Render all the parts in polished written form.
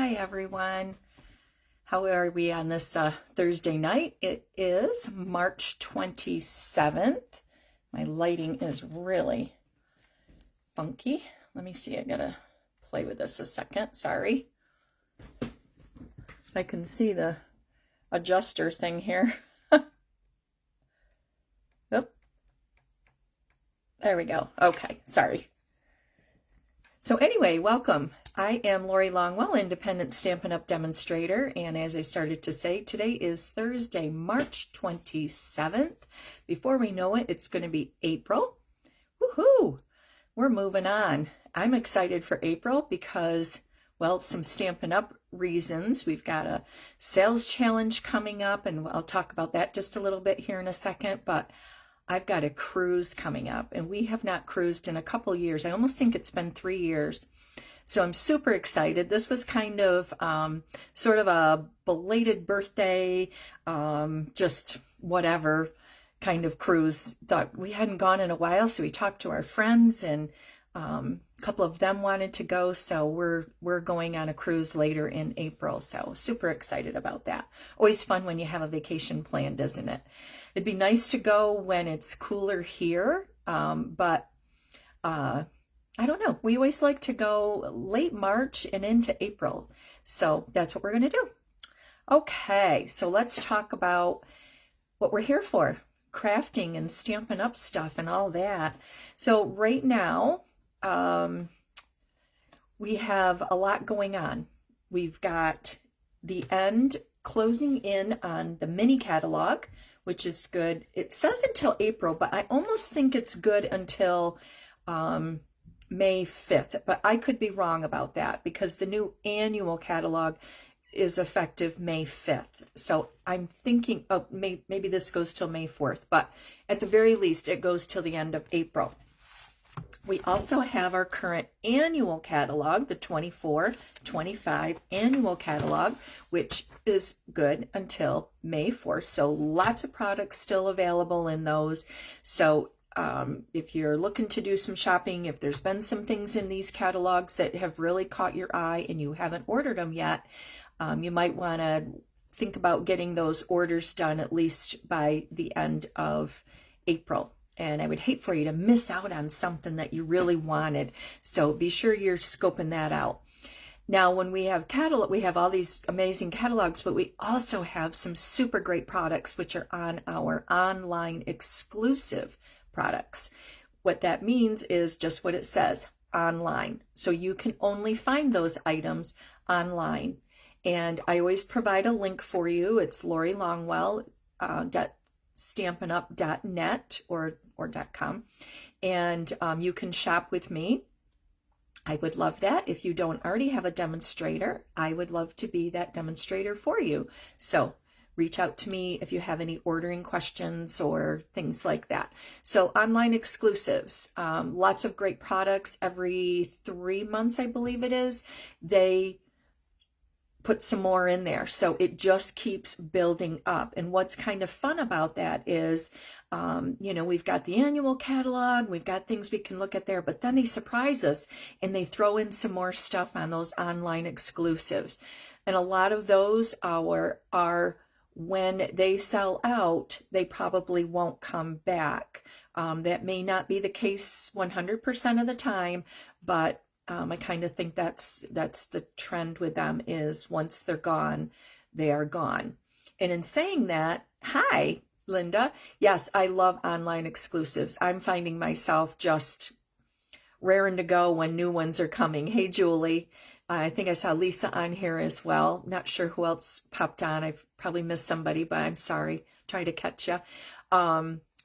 Hi everyone. How are we on this Thursday night? It is March 27th. My lighting is really funky. Let me see, I gotta play with this a second, sorry. I can see the adjuster thing here. Oop. There we go. Okay, sorry. So anyway, welcome. I am Lori Longwell, Independent Stampin' Up! Demonstrator, and as I started to say, today is Thursday, March 27th. Before we know it, it's going to be April. Woohoo! We're moving on. I'm excited for April because, well, some Stampin' Up! Reasons. We've got a sales challenge coming up, and I'll talk about that just a little bit here in a second, but I've got a cruise coming up, and we have not cruised in a couple years. I almost think it's been 3 years. So I'm super excited. This was kind of sort of a belated birthday, just whatever kind of cruise. Thought we hadn't gone in a while, so we talked to our friends, and a couple of them wanted to go, so we're going on a cruise later in April. So super excited about that. Always fun when you have a vacation planned, isn't it? It'd be nice to go when it's cooler here, but I don't know. We always like to go late March and into April. So that's what we're going to do. Okay, so let's talk about what we're here for. Crafting and Stampin' Up! Stuff and all that. So right now, we have a lot going on. We've got the end closing in on the mini catalog, which is good. It says until April, but I almost think it's good until May 5th, but I could be wrong about that because the new annual catalog is effective May 5th. So I'm thinking, oh, maybe this goes till May 4th, but at the very least, it goes till the end of April. We also have our current annual catalog, the 24-25 annual catalog, which is good until May 4th. So lots of products still available in those. So if you're looking to do some shopping, if there's been some things in these catalogs that have really caught your eye and you haven't ordered them yet, you might want to think about getting those orders done at least by the end of April. And I would hate for you to miss out on something that you really wanted. So be sure you're scoping that out. Now, when we have catalog, we have all these amazing catalogs, but we also have some super great products which are on our online exclusive products. What that means is just what it says, online. So you can only find those items online. And I always provide a link for you. It's Lori Longwell, stampinup.net or .com, and you can shop with me. I would love that. If you don't already have a demonstrator, I would love to be that demonstrator for you. So reach out to me if you have any ordering questions or things like that. So online exclusives, lots of great products. Every 3 months, I believe it is, they put some more in there. So it just keeps building up. And what's kind of fun about that is, we've got the annual catalog, we've got things we can look at there, but then they surprise us and they throw in some more stuff on those online exclusives. And a lot of those are when they sell out, they probably won't come back. That may not be the case 100% of the time, but I kind of think that's the trend with them is once they're gone, they are gone. And in saying that, hi, Linda. Yes, I love online exclusives. I'm finding myself just raring to go when new ones are coming. Hey, Julie. I think I saw Lisa on here as well. Not sure who else popped on. I've probably missed somebody, but I'm sorry. Try to catch you.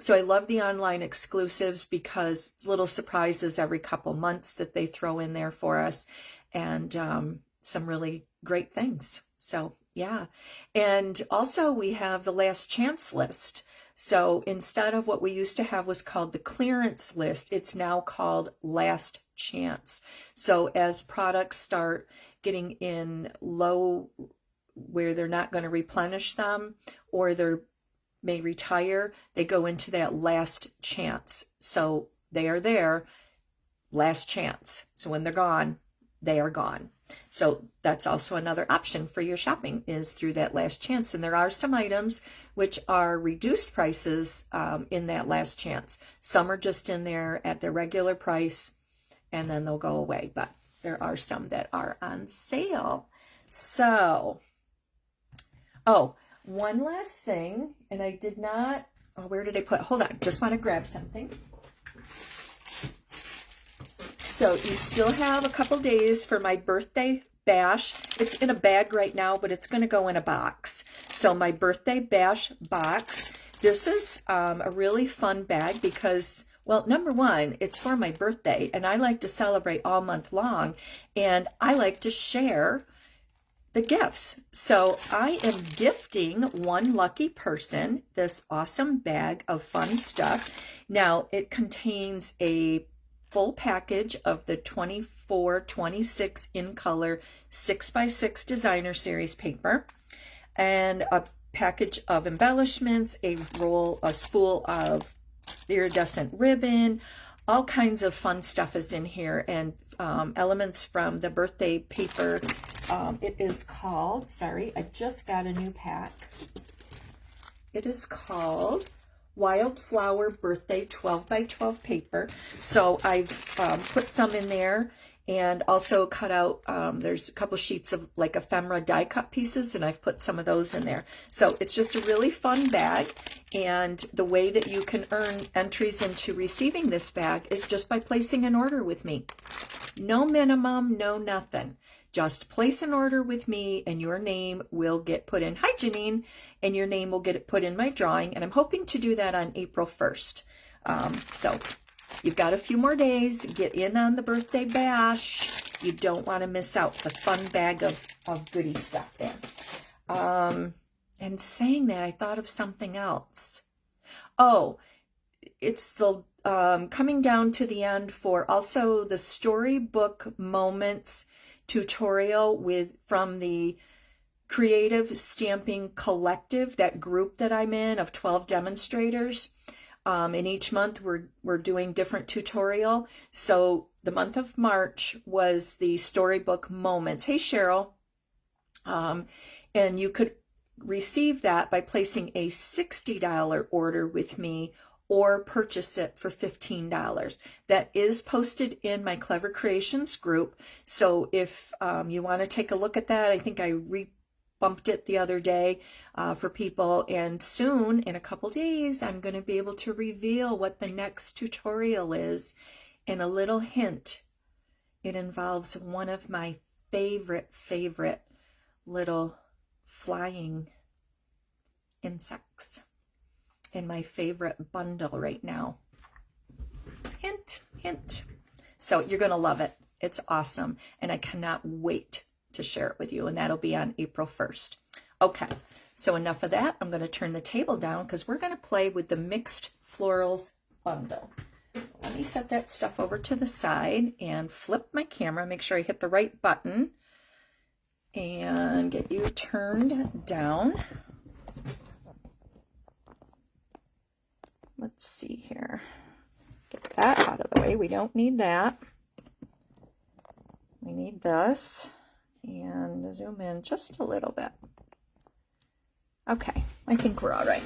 So I love the online exclusives because it's little surprises every couple months that they throw in there for us, and some really great things. So yeah. And also we have the last chance list. So instead of what we used to have was called the clearance list, it's now called last chance. So as products start getting in low where they're not going to replenish them or they're may retire, they go into that last chance. So they are there, last chance. So when they're gone, they are gone. So that's also another option for your shopping, is through that last chance. And there are some items which are reduced prices in that last chance. Some are just in there at their regular price, and then they'll go away. But there are some that are on sale. So, oh, one last thing, and I did not, oh, where did I put, hold on, just want to grab something. So you still have a couple days for my birthday bash. It's in a bag right now, but it's going to go in a box. So my birthday bash box, this is a really fun bag because, well, number one, it's for my birthday, and I like to celebrate all month long, and I like to share the gifts. So I am gifting one lucky person this awesome bag of fun stuff. Now, it contains a full package of the 24-26 in color 6x6 designer series paper, and a package of embellishments, a spool of iridescent ribbon, all kinds of fun stuff is in here, and elements from the birthday paper. It is called, sorry, I just got a new pack. It is called Wildflower Birthday 12x12 paper. So I've put some in there, and also cut out, there's a couple sheets of like ephemera die cut pieces, and I've put some of those in there. So it's just a really fun bag, and the way that you can earn entries into receiving this bag is just by placing an order with me. No minimum, no nothing. Just place an order with me, and your name will get put in. Hi, Janine. And your name will get put in my drawing, and I'm hoping to do that on April 1st. So you've got a few more days. Get in on the birthday bash. You don't want to miss out the fun bag of goodie stuff there. And saying that, I thought of something else. Oh, it's the coming down to the end for also the Storybook Moments tutorial from the Creative Stamping Collective, that group that I'm in of 12 demonstrators. And each month we're doing different tutorial. So the month of March was the Storybook Moments. Hey, Cheryl. And you could receive that by placing a $60 order with me, or purchase it for $15. That is posted in my Clever Creations group. So if you want to take a look at that, I think I bumped it the other day for people. And soon, in a couple days, I'm going to be able to reveal what the next tutorial is. And a little hint, it involves one of my favorite little flying insects in my favorite bundle right now. Hint, hint. So you're going to love it. It's awesome. And I cannot wait to share it with you. And that'll be on April 1st. Okay, so enough of that. I'm going to turn the table down because we're going to play with the Mixed Florals bundle. Let me set that stuff over to the side and flip my camera. Make sure I hit the right button and get you turned down. Let's see here. Get that out of the way. We don't need that. We need this. And zoom in just a little bit. Okay, I think we're all right.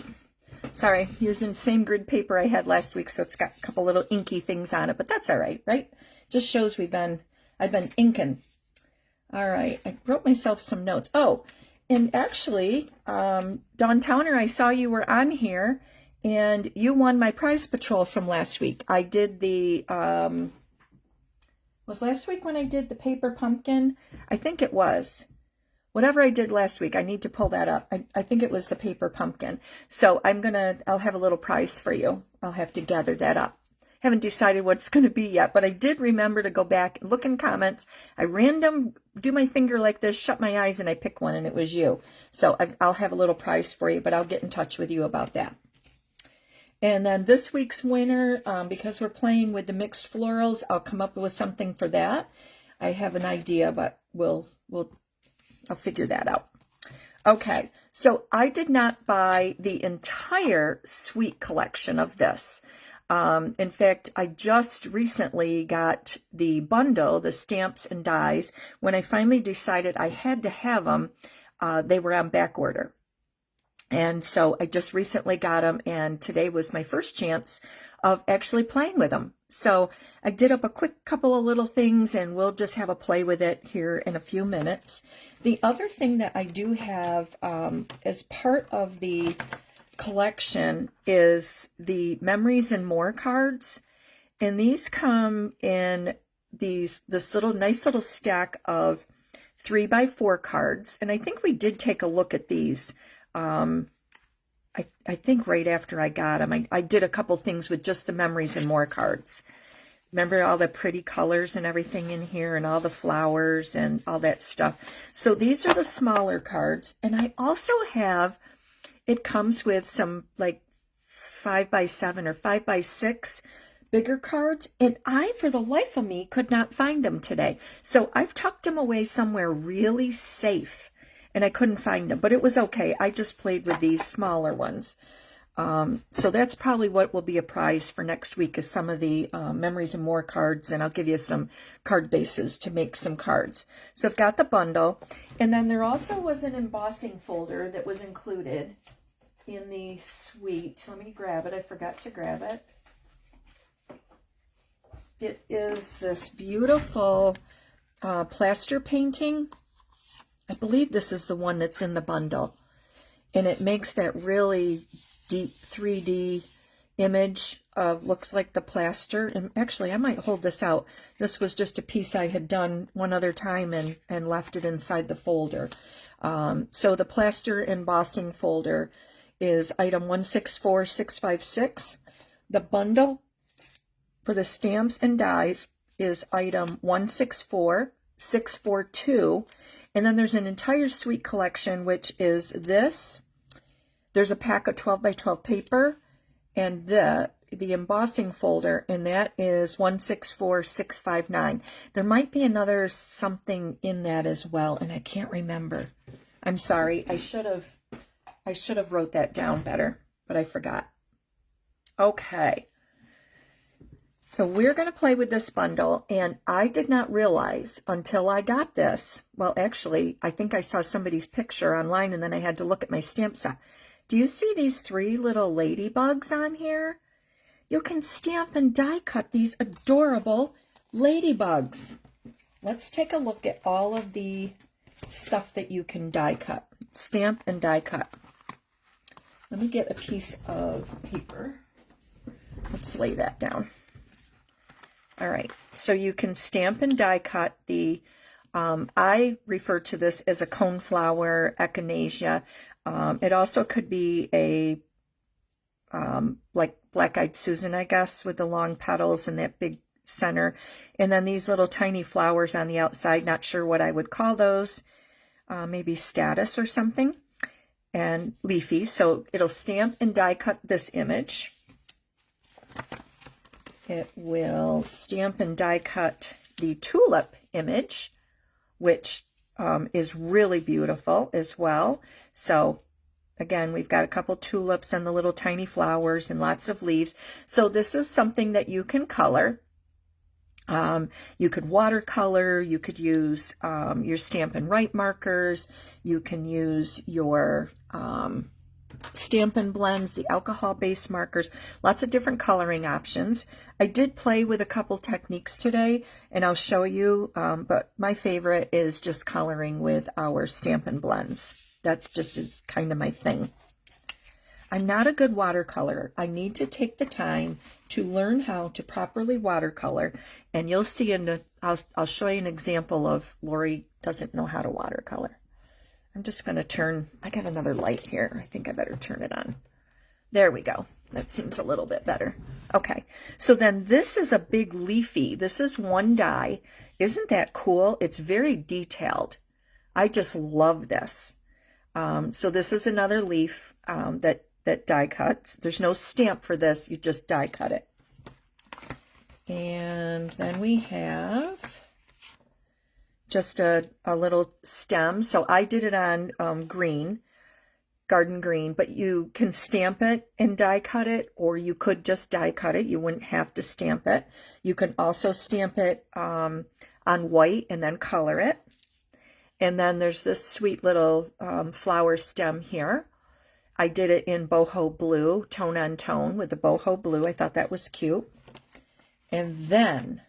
Sorry, using the same grid paper I had last week, so it's got a couple little inky things on it, but that's all right, right? Just shows I've been inking. All right, I wrote myself some notes. Oh, and actually, Dawn Towner, I saw you were on here, and you won my prize patrol from last week. I did the, was last week when I did the paper pumpkin? I think it was. Whatever I did last week, I need to pull that up. I think it was the paper pumpkin. So I'll have a little prize for you. I'll have to gather that up. Haven't decided what it's going to be yet, but I did remember to go back and look in comments. I do my finger like this, shut my eyes, and I pick one, and it was you. So I'll have a little prize for you, but I'll get in touch with you about that. And then this week's winner, because we're playing with the mixed florals, I'll come up with something for that. I have an idea, but I'll figure that out. Okay, so I did not buy the entire suite collection of this. In fact, I just recently got the bundle, the stamps and dies. When I finally decided I had to have them, they were on back order. And so I just recently got them, and today was my first chance of actually playing with them. So I did up a quick couple of little things, and we'll just have a play with it here in a few minutes. The other thing that I do have as part of the collection is the Memories and More cards. And these come in this little nice little stack of 3x4 cards. And I think we did take a look at these. I think right after I got them, I did a couple things with just the Memories and More cards. Remember all the pretty colors and everything in here, and all the flowers and all that stuff. So these are the smaller cards. And I also have, it comes with some like 5x7 or 5x6 bigger cards. And I, for the life of me, could not find them today. So I've tucked them away somewhere really safe, and I couldn't find them, but it was okay. I just played with these smaller ones. So that's probably what will be a prize for next week, is some of the Memories and More cards, and I'll give you some card bases to make some cards. So I've got the bundle, and then there also was an embossing folder that was included in the suite. Let me grab it. I forgot to grab it. It is this beautiful plaster painting. I believe this is the one that's in the bundle, and it makes that really deep 3D image of, looks like the plaster. And actually, I might hold this out. This was just a piece I had done one other time and left it inside the folder. So the plaster embossing folder is item 164656. The bundle for the stamps and dies is item 164642. And then there's an entire suite collection, which is this. There's a pack of 12x12 paper, and the embossing folder, and that is 164659. There might be another something in that as well, and I can't remember. I'm sorry. I should have wrote that down better, but I forgot. Okay. So we're going to play with this bundle, and I did not realize until I got this. Well, actually, I think I saw somebody's picture online, and then I had to look at my stamp set. Do you see these 3 little ladybugs on here? You can stamp and die cut these adorable ladybugs. Let's take a look at all of the stuff that you can die cut. Stamp and die cut. Let me get a piece of paper. Let's lay that down. All right, so you can stamp and die cut the, I refer to this as a coneflower, echinacea. It also could be a, like black-eyed Susan, I guess, with the long petals and that big center. And then these little tiny flowers on the outside, not sure what I would call those, maybe status or something, and leafy. So it'll stamp and die cut this image. It will stamp and die cut the tulip image, which is really beautiful as well. So again, we've got a couple tulips and the little tiny flowers and lots of leaves. So this is something that you can color. You could watercolor, you could use your Stampin' Write markers, you can use your Stampin' Blends, the alcohol-based markers, lots of different coloring options. I did play with a couple techniques today, and I'll show you, but my favorite is just coloring with our Stampin' Blends. That's just is kind of my thing. I'm not a good watercolorer. I need to take the time to learn how to properly watercolor, and you'll see I'll show you an example of Lori doesn't know how to watercolor. I'm just going to turn, I got another light here. I think I better turn it on. There we go. That seems a little bit better. Okay, so then this is a big leafy. This is one die. Isn't that cool? It's very detailed. I just love this. So this is another leaf that die cuts. There's no stamp for this. You just die cut it. And then we have just a little stem. So I did it on green garden green, but you can stamp it and die cut it, or you could just die cut it. You wouldn't have to stamp it. You can also stamp it on white and then color it. And then there's this sweet little flower stem here. I did it in boho blue, tone on tone with the boho blue. I thought that was cute. And then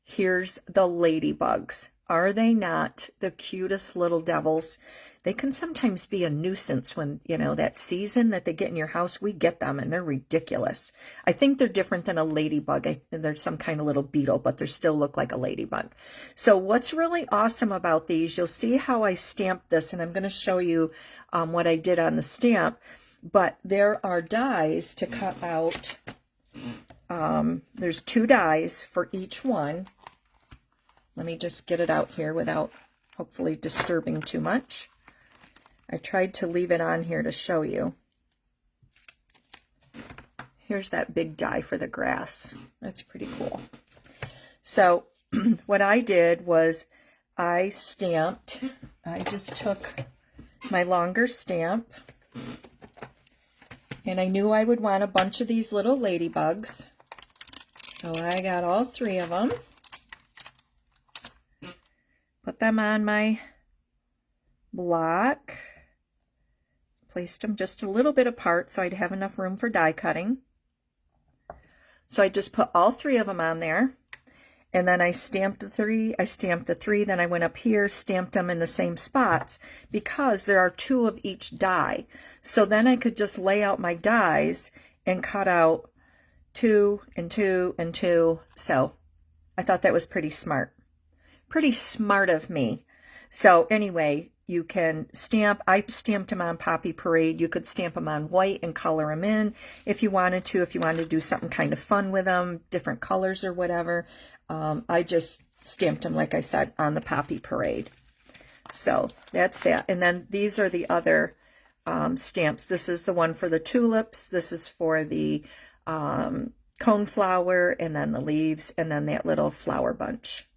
here's the ladybugs. Are they not the cutest little devils? They can sometimes be a nuisance when, you know, that season that they get in your house, we get them and they're ridiculous. I think they're different than a ladybug. They're some kind of little beetle, but they still look like a ladybug. So what's really awesome about these, you'll see how I stamped this, and I'm going to show you what I did on the stamp, but there are dies to cut out. There's 2 dies for each one. Let me just get it out here without hopefully disturbing too much. I tried to leave it on here to show you. Here's that big die for the grass. That's pretty cool. So what I did was I just took my longer stamp, and I knew I would want a bunch of these little ladybugs. So I got all 3 of them. Put them on my block, placed them just a little bit apart so I'd have enough room for die cutting. So I just put all 3 of them on there, and then I stamped the 3. I stamped the 3, then I went up here, stamped them in the same spots because there are 2 of each die. So then I could just lay out my dies and cut out 2 and 2 and 2. So I thought that was pretty smart. Pretty smart of me. So anyway, you can stamp. I stamped them on Poppy Parade. You could stamp them on white and color them in if you wanted to. If you wanted to do something kind of fun with them, different colors or whatever. I just stamped them, like I said, on the Poppy Parade. So that's that. And then these are the other stamps. This is the one for the tulips. This is for the coneflower, and then the leaves, and then that little flower bunch.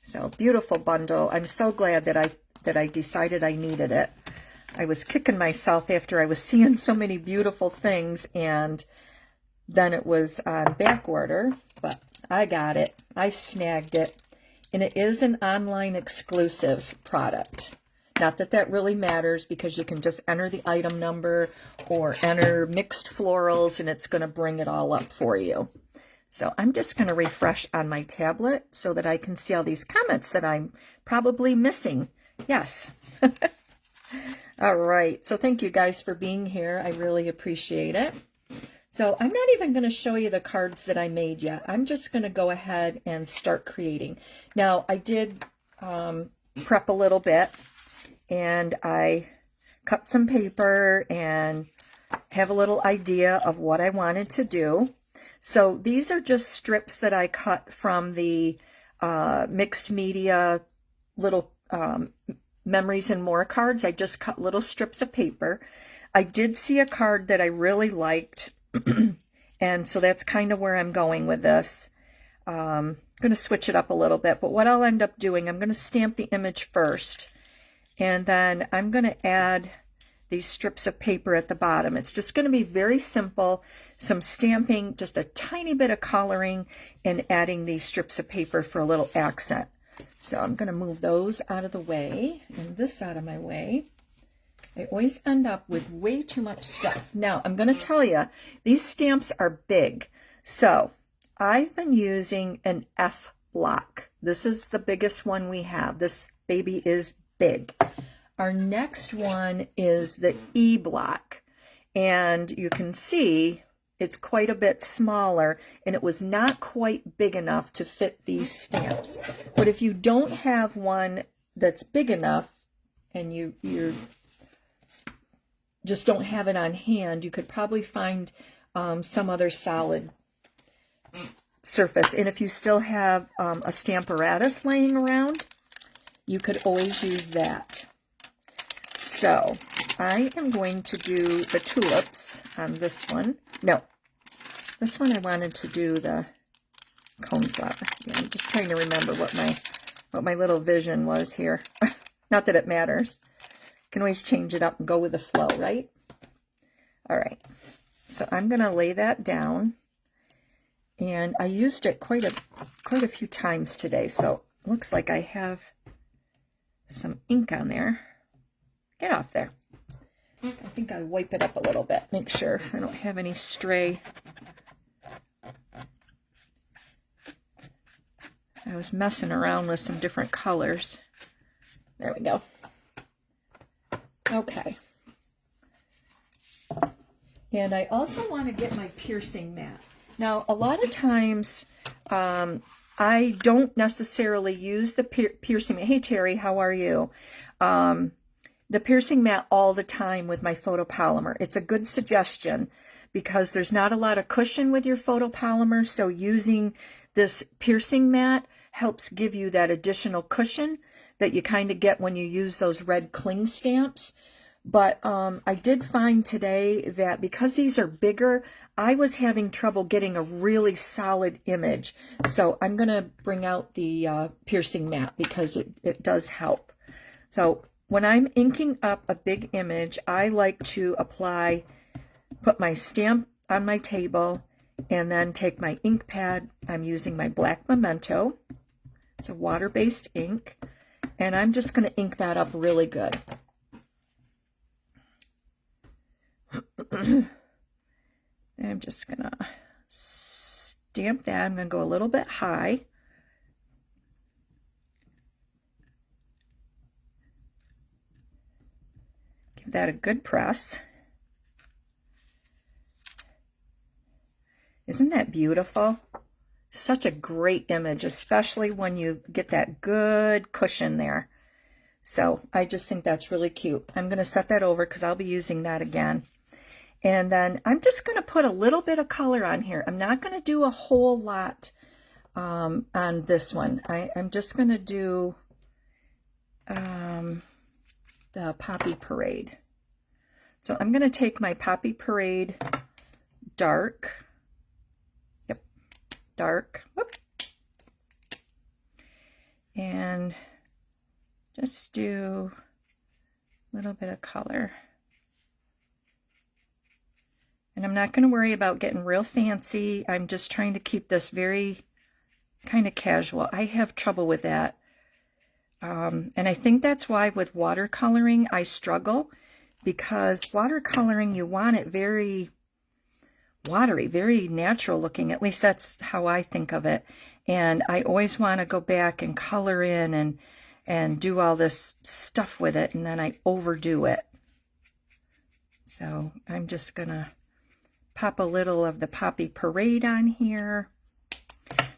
So beautiful bundle. I'm so glad that I decided I needed it. I was kicking myself after I was seeing so many beautiful things, and then it was on back order, but I got it. I snagged it, and it is an online exclusive product. Not that that really matters, because you can just enter the item number or enter mixed florals, and it's going to bring it all up for you. So I'm just going to refresh on my tablet so that I can see all these comments that I'm probably missing. Yes. All right. So thank you guys for being here. I really appreciate it. So I'm not even going to show you the cards that I made yet. I'm just going to go ahead and start creating. Now, I did prep a little bit, and I cut some paper and have a little idea of what I wanted to do. So these are just strips that I cut from the mixed media little memories and more cards. I just cut little strips of paper. I did see a card that I really liked, and so that's kind of where I'm going with this. I'm going to switch it up a little bit, but what I'll end up doing, I'm going to stamp the image first, and then I'm going to add these strips of paper at the bottom. It's just going to be very simple, some stamping, just a tiny bit of coloring, and adding these strips of paper for a little accent. So I'm going to move those out of the way and this out of my way. I always end up with way too much stuff. Now, I'm going to tell you, these stamps are big. So I've been using an F block. This is the biggest one we have. This baby is big. Our next one is the E block, and you can see it's quite a bit smaller, and it was not quite big enough to fit these stamps. But if you don't have one that's big enough, and you just don't have it on hand, you could probably find some other solid surface. And if you still have a Stamparatus laying around, you could always use that. So I am going to do the tulips on this one. No, this one I wanted to do the coneflower. Yeah, I'm just trying to remember what my little vision was here. Not that it matters. Can always change it up and go with the flow, right? All right, so I'm going to lay that down, and I used it quite a few times today, so it looks like I have some ink on there. Get off there. I think I'll wipe it up a little bit, make sure I don't have any stray. I was messing around with some different colors. There we go. Okay. And I also want to get my piercing mat. Now, a lot of times, I don't necessarily use the piercing mat. Hey, Terry, how are you? The piercing mat all the time with my photopolymer. It's a good suggestion because there's not a lot of cushion with your photopolymer, so using this piercing mat helps give you that additional cushion that you kind of get when you use those red cling stamps. But I did find today that because these are bigger, I was having trouble getting a really solid image. So I'm going to bring out the piercing mat because it does help. So when I'm inking up a big image, I like to put my stamp on my table, and then take my ink pad. I'm using my black Memento. It's a water-based ink, and I'm just going to ink that up really good. I'm just going to stamp that. I'm going to go a little bit high. Give that a good press. Isn't that beautiful? Such a great image, especially when you get that good cushion there. So I just think that's really cute. I'm going to set that over because I'll be using that again. And then I'm just going to put a little bit of color on here. I'm not going to do a whole lot on this one. I'm just going to do the Poppy Parade. So I'm going to take my Poppy Parade dark. Yep, dark. Whoop. And just do a little bit of color. And I'm not going to worry about getting real fancy. I'm just trying to keep this very kind of casual. I have trouble with that. And I think that's why with watercoloring I struggle, because watercoloring, you want it very watery, very natural looking. At least that's how I think of it. And I always want to go back and color in and do all this stuff with it, and then I overdo it. So I'm just going to pop a little of the Poppy Parade on here.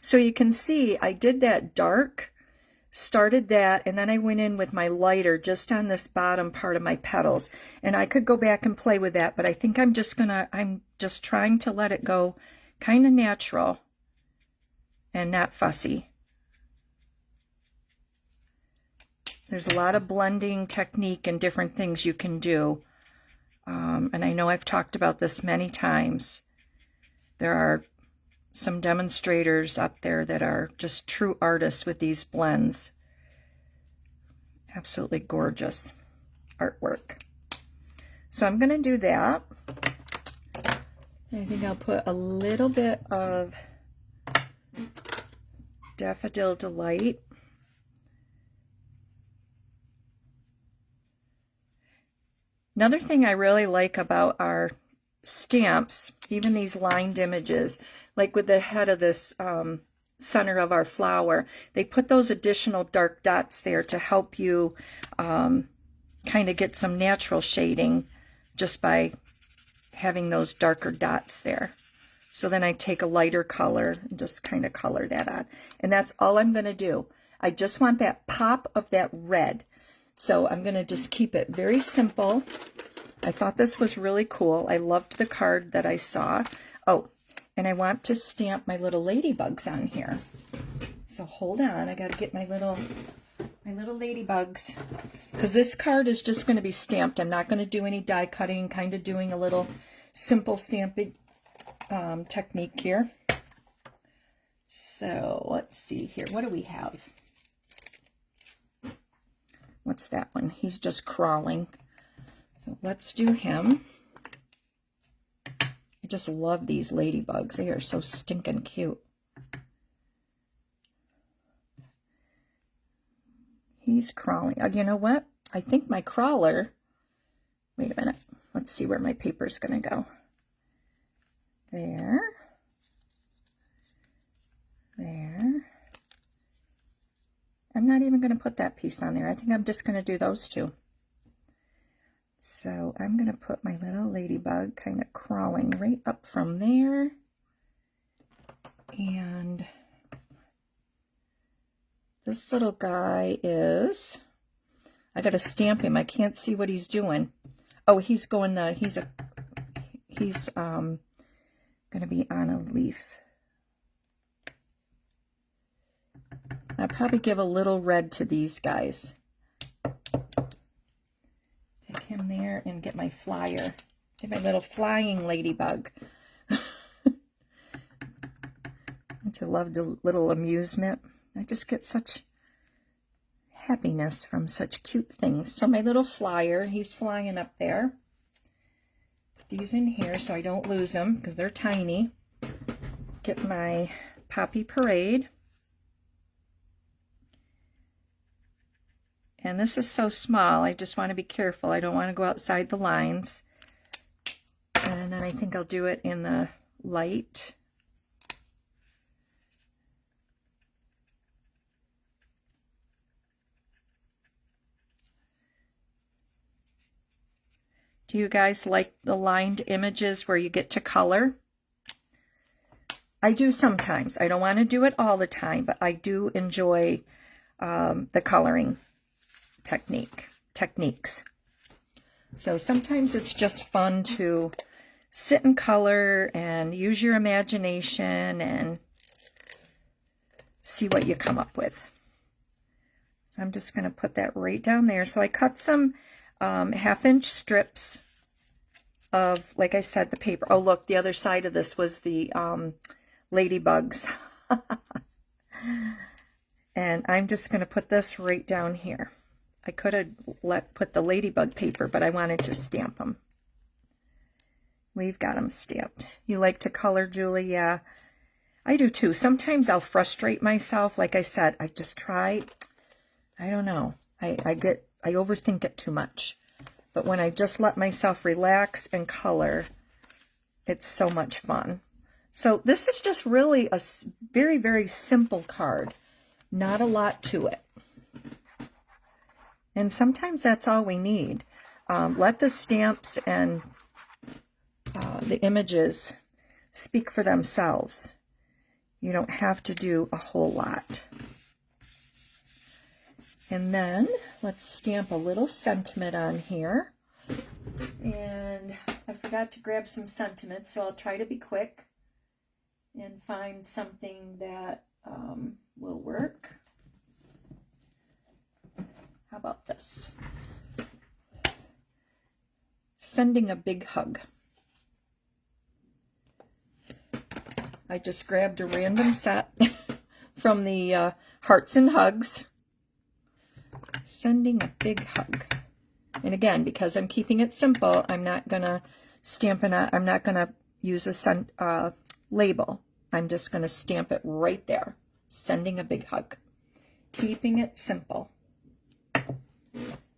So you can see I did that dark, started that, and then I went in with my lighter just on this bottom part of my petals. And I could go back and play with that, but I think I'm just trying to let it go kind of natural and not fussy. There's a lot of blending technique and different things you can do. And I know I've talked about this many times. There are some demonstrators up there that are just true artists with these blends. Absolutely gorgeous artwork. So I'm going to do that. I think I'll put a little bit of Daffodil Delight. Another thing I really like about our stamps, even these lined images, like with the head of this center of our flower, they put those additional dark dots there to help you kind of get some natural shading just by having those darker dots there. So then I take a lighter color and just kind of color that on. And that's all I'm going to do. I just want that pop of that red. So I'm going to just keep it very simple. I thought this was really cool. I loved the card that I saw. Oh, and I want to stamp my little ladybugs on here. So hold on, I got to get my little ladybugs, because this card is just going to be stamped. I'm not going to do any die cutting, kind of doing a little simple stamping technique here. So let's see here. What do we have? what's that one? He's just crawling. So let's do him. I just love these ladybugs. They are so stinking cute. He's crawling. You know what? I think my crawler, wait a minute. Let's see where my paper's going to go. There. There. I'm not even going to put that piece on there. I think I'm just going to do those two. So I'm going to put my little ladybug kind of crawling right up from there. And this little guy is, I got to stamp him. I can't see what he's doing. Oh, he's going to, he's going to be on a leaf. I'll probably give a little red to these guys. Take him there and get my flyer. Get my little flying ladybug. Don't you love the little amusement? I just get such happiness from such cute things. So my little flyer, he's flying up there. Put these in here so I don't lose them because they're tiny. Get my Poppy Parade. And this is so small, I just want to be careful. I don't want to go outside the lines. And then I think I'll do it in the light. Do you guys like the lined images where you get to color? I do sometimes. I don't want to do it all the time, but I do enjoy the coloring techniques. So sometimes it's just fun to sit and color and use your imagination and see what you come up with. So I'm just going to put that right down there. So I cut some 1/2-inch strips of, like I said, the paper. Oh, look, the other side of this was the ladybugs. And I'm just going to put this right down here. I could have put the ladybug paper, but I wanted to stamp them. We've got them stamped. You like to color, Julie? Yeah, I do too. Sometimes I'll frustrate myself. Like I said, I just try. I don't know. I overthink it too much. But when I just let myself relax and color, it's so much fun. So this is just really a very, very simple card. Not a lot to it. And sometimes that's all we need. Let the stamps and the images speak for themselves. You don't have to do a whole lot. And then let's stamp a little sentiment on here. And I forgot to grab some sentiments, so I'll try to be quick and find something that will work. How about this? Sending a big hug. I just grabbed a random set from the Hearts and Hugs. Sending a big hug. And again, because I'm keeping it simple, I'm not going to stamp it on. I'm not going to use a label. I'm just going to stamp it right there. Sending a big hug. Keeping it simple.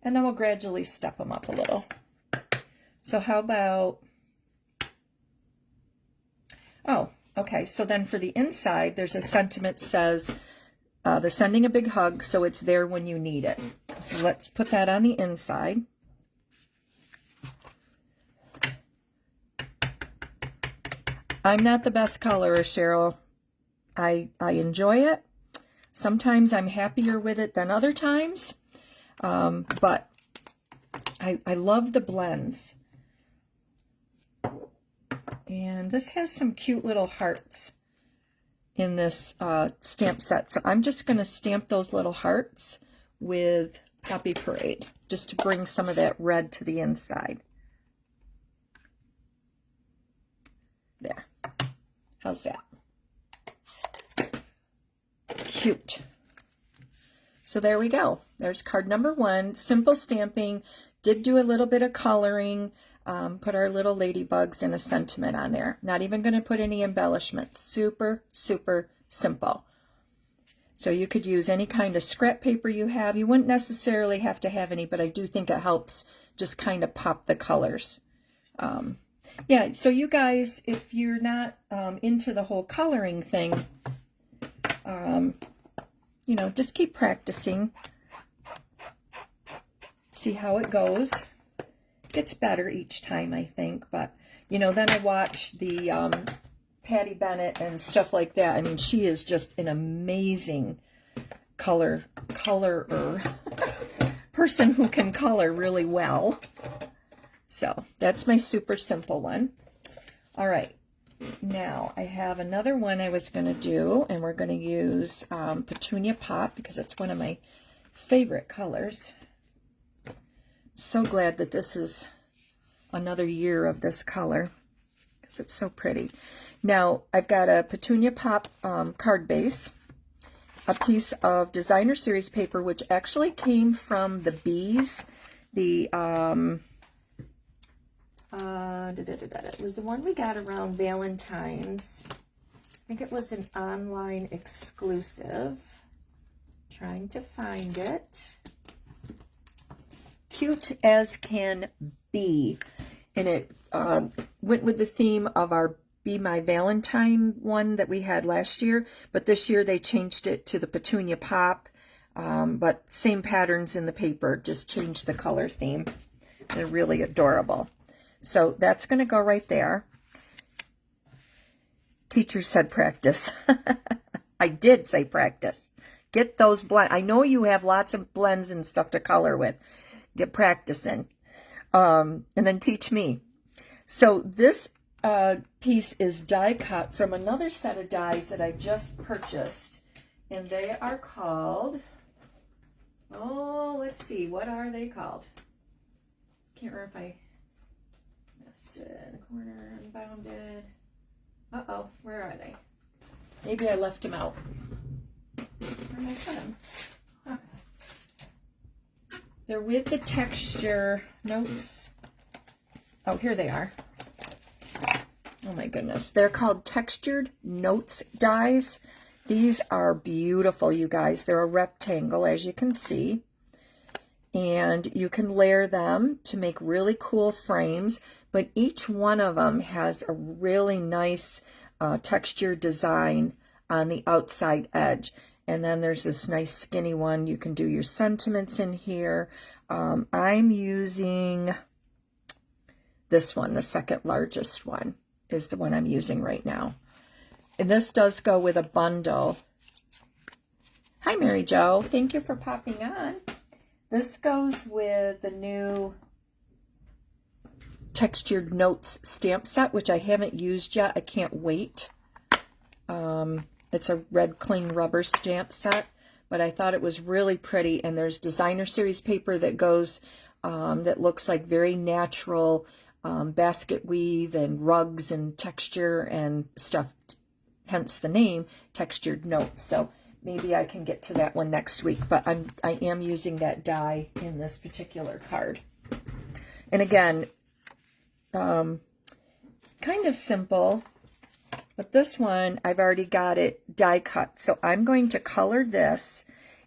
And then we'll gradually step them up a little. So how about, oh, okay. So then for the inside, there's a sentiment that says, they're sending a big hug, so it's there when you need it. So let's put that on the inside. I'm not the best colorer, Cheryl. I enjoy it. Sometimes I'm happier with it than other times. But I love the blends. And this has some cute little hearts in this stamp set. So I'm just going to stamp those little hearts with Poppy Parade, just to bring some of that red to the inside. There. How's that? Cute. So there we go. There's card number 1. Simple stamping. Did do a little bit of coloring. Put our little ladybugs and a sentiment on there. Not even going to put any embellishments. Super, super simple. So you could use any kind of scrap paper you have. You wouldn't necessarily have to have any, but I do think it helps just kind of pop the colors. Yeah, so you guys, if you're not into the whole coloring thing, you know, just keep practicing. See how it goes. Gets better each time, I think. But, you know, then I watch the Patty Bennett and stuff like that. I mean, she is just an amazing colorer person who can color really well. So that's my super simple one. All right. Now I have another one I was going to do, and we're going to use Petunia Pop because it's one of my favorite colors. So glad that this is another year of this color because it's so pretty. Now I've got a Petunia Pop card base, a piece of designer series paper which actually came from the bees. The it was the one we got around Valentine's. I think it was an online exclusive. Trying to find it. Cute as can be. And it went with the theme of our Be My Valentine one that we had last year. But this year they changed it to the Petunia Pop. But same patterns in the paper, just changed the color theme. They're really adorable. So that's going to go right there. Teacher said practice. I did say practice. Get those blends. I know you have lots of blends and stuff to color with. Get practicing. And then teach me. So this piece is die cut from another set of dies that I just purchased. And they are called, oh, let's see, what are they called? Can't remember if I missed it in the corner, unbounded. Uh-oh, where are they? Maybe I left them out. Where did I put them? Huh. They're with the texture notes. Oh, here they are. Oh my goodness. They're called Textured Notes dies. These are beautiful, you guys. They're a rectangle, as you can see. And you can layer them to make really cool frames. But each one of them has a really nice texture design on the outside edge. And then there's this nice skinny one. You can do your sentiments in here. I'm using this one, the second largest one is the one I'm using right now. And this does go with a bundle. Hi, Mary Jo. Thank you for popping on. This goes with the new Textured Notes stamp set, which I haven't used yet. I can't wait. It's a red cling rubber stamp set, but I thought it was really pretty. And there's designer series paper that goes, that looks like very natural basket weave and rugs and texture and stuff. Hence the name Textured Notes. So maybe I can get to that one next week, but I am using that die in this particular card. And again, kind of simple, but this one I've already got it die cut. So I'm going to color this,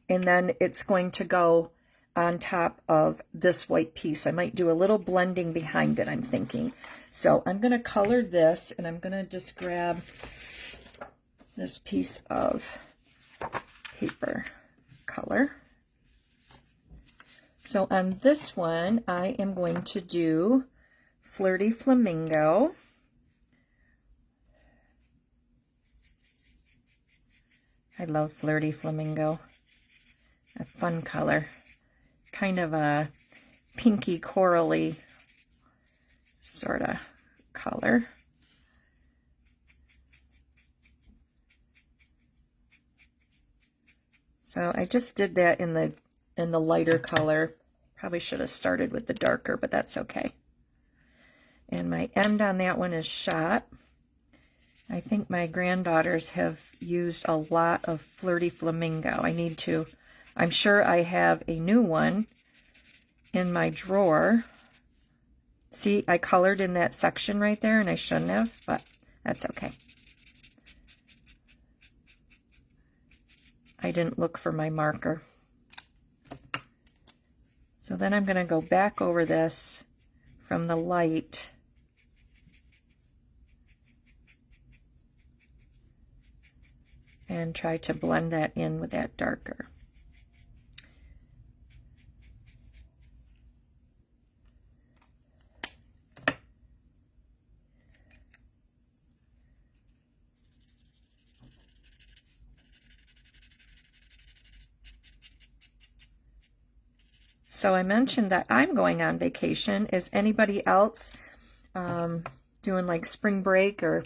and then it's going to go on top of this white piece. I might do a little blending behind it, I'm thinking. So I'm going to color this, and I'm going to just grab this piece of paper color. So on this one, I am going to do Flirty Flamingo. I love Flirty Flamingo. A fun color. Kind of a pinky corally sort of color. So I just did that in the lighter color. Probably should have started with the darker, but that's okay. And my end on that one is shot. I think my granddaughters have used a lot of Flirty Flamingo. I need to I'm sure I have a new one in my drawer. See, I colored in that section right there, and I shouldn't have, but that's okay. I didn't look for my marker. So then I'm going to go back over this from the light. And try to blend that in with that darker. So I mentioned that I'm going on vacation. Is anybody else doing like spring break or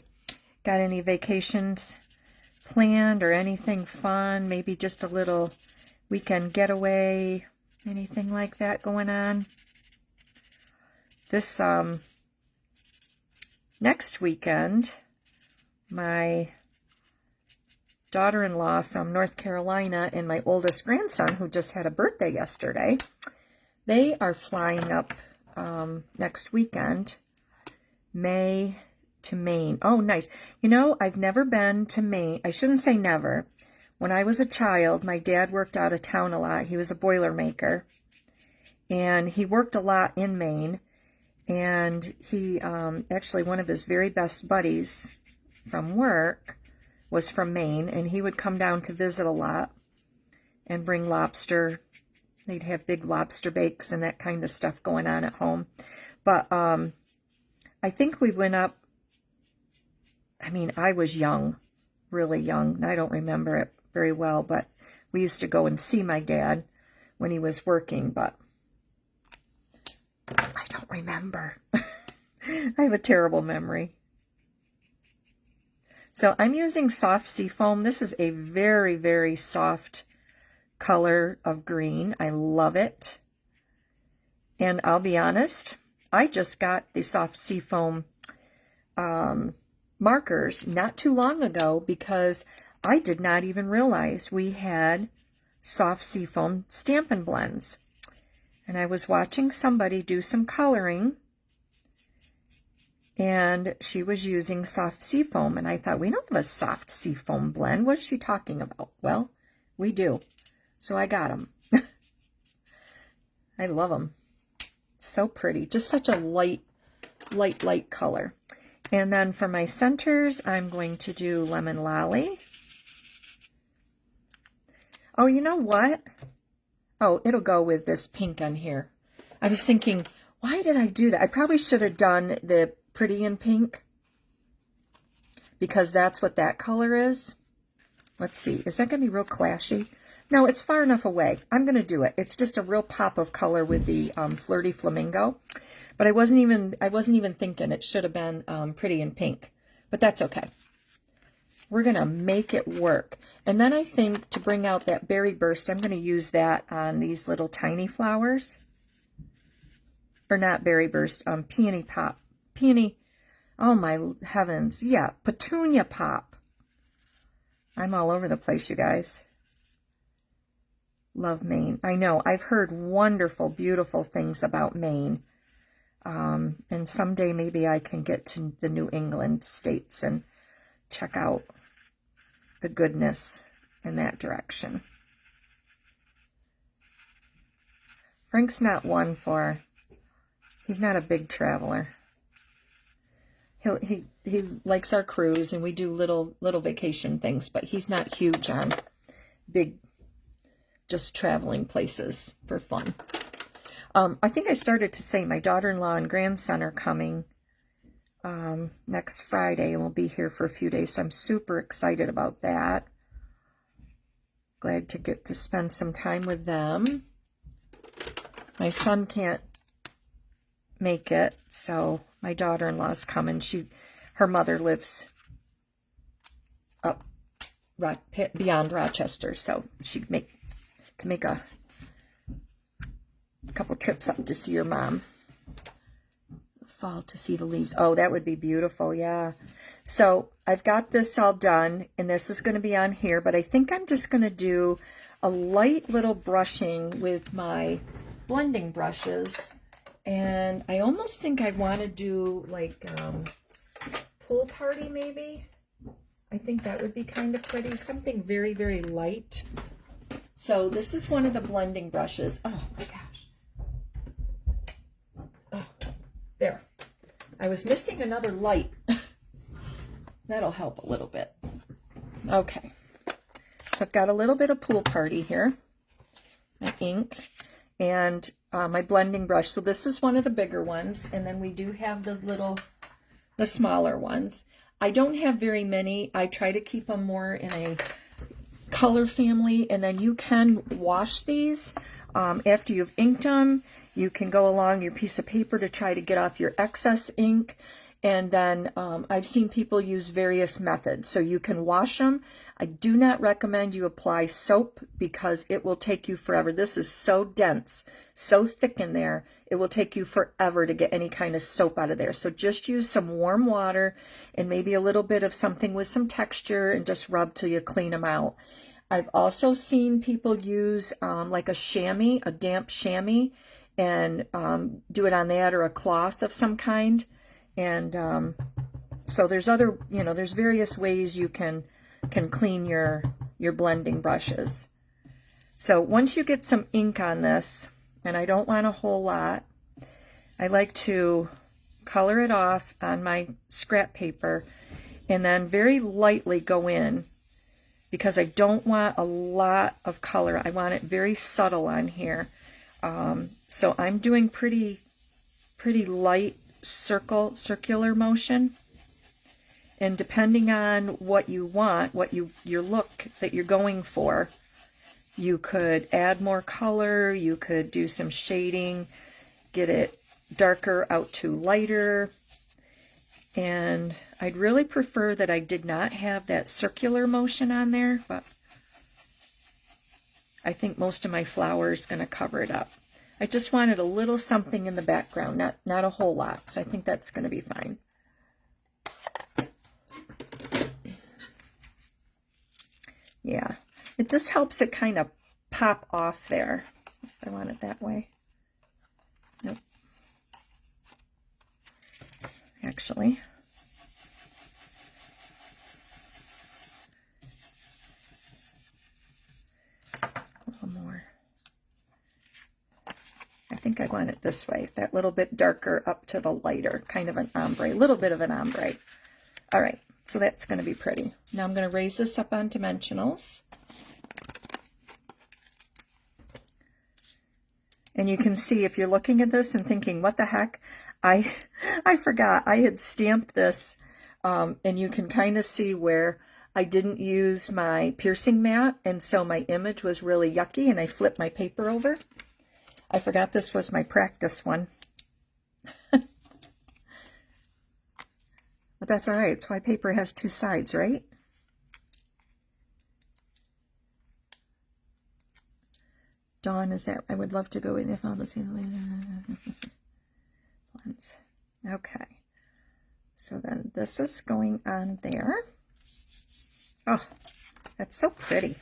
got any vacations planned or anything fun? Maybe just a little weekend getaway, anything like that going on? This next weekend, my daughter-in-law from North Carolina and my oldest grandson, who just had a birthday yesterday, they are flying up next weekend, to Maine. Oh, nice. You know, I've never been to Maine. I shouldn't say never. When I was a child, my dad worked out of town a lot. He was a boilermaker, and he worked a lot in Maine. And he, actually, one of his very best buddies from work was from Maine, and he would come down to visit a lot and bring lobster. They'd have big lobster bakes and that kind of stuff going on at home. But I think we went up, I mean, I was young, really young, and I don't remember it very well, but we used to go and see my dad when he was working, but I don't remember. I have a terrible memory. So I'm using soft seafoam. This is a very, very soft color of green. I love it. And I'll be honest, I just got the soft seafoam markers not too long ago because I did not even realize we had soft seafoam Stampin Blends. And I was watching somebody do some coloring, and she was using soft seafoam, and I thought, we don't have a soft seafoam blend. What is she talking about? Well, we do. So I got them. I love them. So pretty. Just such a light color. And then for my centers, I'm going to do Lemon Lolly. Oh, you know what? Oh, it'll go with this pink on here. I was thinking, why did I do that? I probably should have done the Pretty in Pink, because that's what that color is. Let's see. Is that going to be real clashy? No, it's far enough away. I'm going to do it. It's just a real pop of color with the Flirty Flamingo. But I wasn't even thinking it should have been Pretty in Pink. But that's okay. We're going to make it work. And then I think to bring out that berry burst, I'm going to use that on these little tiny flowers. Or not berry burst, peony pop. Peony, oh my heavens. Yeah, petunia pop. I'm all over the place, you guys. Love Maine. I know, I've heard wonderful, beautiful things about Maine. And someday maybe I can get to the New England states and check out the goodness in that direction. Frank's not one for, he's not a big traveler. He likes our cruise, and we do little vacation things, but he's not huge on big, just traveling places for fun. I think I started to say my daughter-in-law and grandson are coming next Friday, and we'll be here for a few days, so I'm super excited about that. Glad to get to spend some time with them. My son can't make it, so my daughter-in-law's coming. Her mother lives up beyond Rochester, so she can make a couple trips up to see her mom. Fall to see the leaves. Oh, that would be beautiful, yeah. So I've got this all done, and this is going to be on here, but I think I'm just going to do a light little brushing with my blending brushes. And I almost think I want to do like pool party maybe. I think that would be kind of pretty. Something very, very light. So this is one of the blending brushes. Oh my gosh. Oh, there. I was missing another light. That'll help a little bit. Okay. So I've got a little bit of pool party here. My ink and my blending brush. So this is one of the bigger ones. And then we do have the smaller ones. I don't have very many. I try to keep them more in a color family, and then you can wash these after you've inked them. You can go along your piece of paper to try to get off your excess ink, and then I've seen people use various methods. So you can wash them. I do not recommend you apply soap because it will take you forever. This is so dense, so thick in there, it will take you forever to get any kind of soap out of there. So just use some warm water and maybe a little bit of something with some texture and just rub till you clean them out. I've also seen people use like a chamois, a damp chamois, and do it on that or a cloth of some kind. And so there's other, there's various ways you can clean your blending brushes. So once you get some ink on this, and I don't want a whole lot, I like to color it off on my scrap paper and then very lightly go in because I don't want a lot of color. I want it very subtle on here. So I'm doing pretty light circular motion. And depending on what you want, your look that you're going for, you could add more color, you could do some shading, get it darker out to lighter. And I'd really prefer that I did not have that circular motion on there, but I think most of my flower is going to cover it up. I just wanted a little something in the background, not a whole lot, so I think that's going to be fine. Yeah, it just helps it kind of pop off there. If I want it that way. Nope. Actually. A little more. I think I want it this way. That little bit darker up to the lighter. Kind of an ombre. A little bit of an ombre. All right. So that's going to be pretty. Now I'm going to raise this up on dimensionals. And you can see if you're looking at this and thinking, what the heck? I forgot. I had stamped this, and you can kind of see where I didn't use my piercing mat, and so my image was really yucky, and I flipped my paper over. I forgot this was my practice one. But that's all right. It's why paper has two sides, right? Dawn, is that I would love to go in if all the blends. Okay. So then this is going on there. Oh, that's so pretty.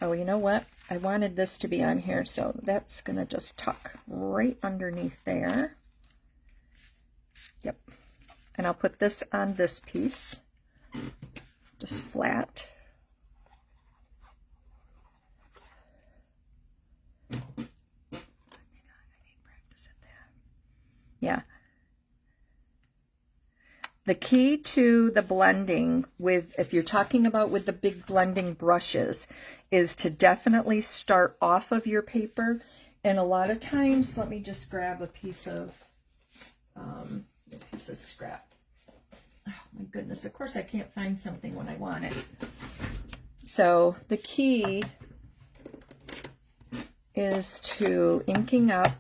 Oh, you know what? I wanted this to be on here, so that's going to just tuck right underneath there. Yep. And I'll put this on this piece, just flat. Yeah. The key to the blending with, if you're talking about with the big blending brushes, is to definitely start off of your paper. And a lot of times, let me just grab a piece of scrap. Oh my goodness, of course I can't find something when I want it. So the key is to inking up.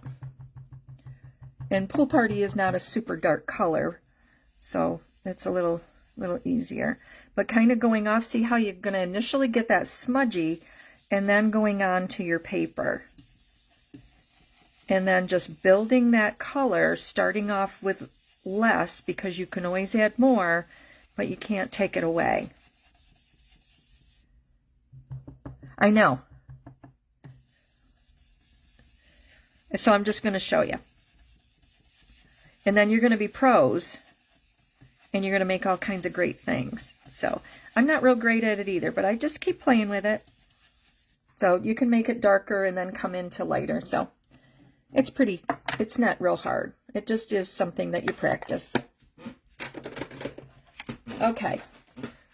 And Pool Party is not a super dark color, so it's a little easier. But kind of going off, see how you're going to initially get that smudgy, and then going on to your paper. And then just building that color, starting off with less, because you can always add more, but you can't take it away. I know. So I'm just going to show you. And then you're going to be pros, and you're going to make all kinds of great things. So I'm not real great at it either, but I just keep playing with it. So you can make it darker and then come into lighter. So it's not real hard. It just is something that you practice. Okay,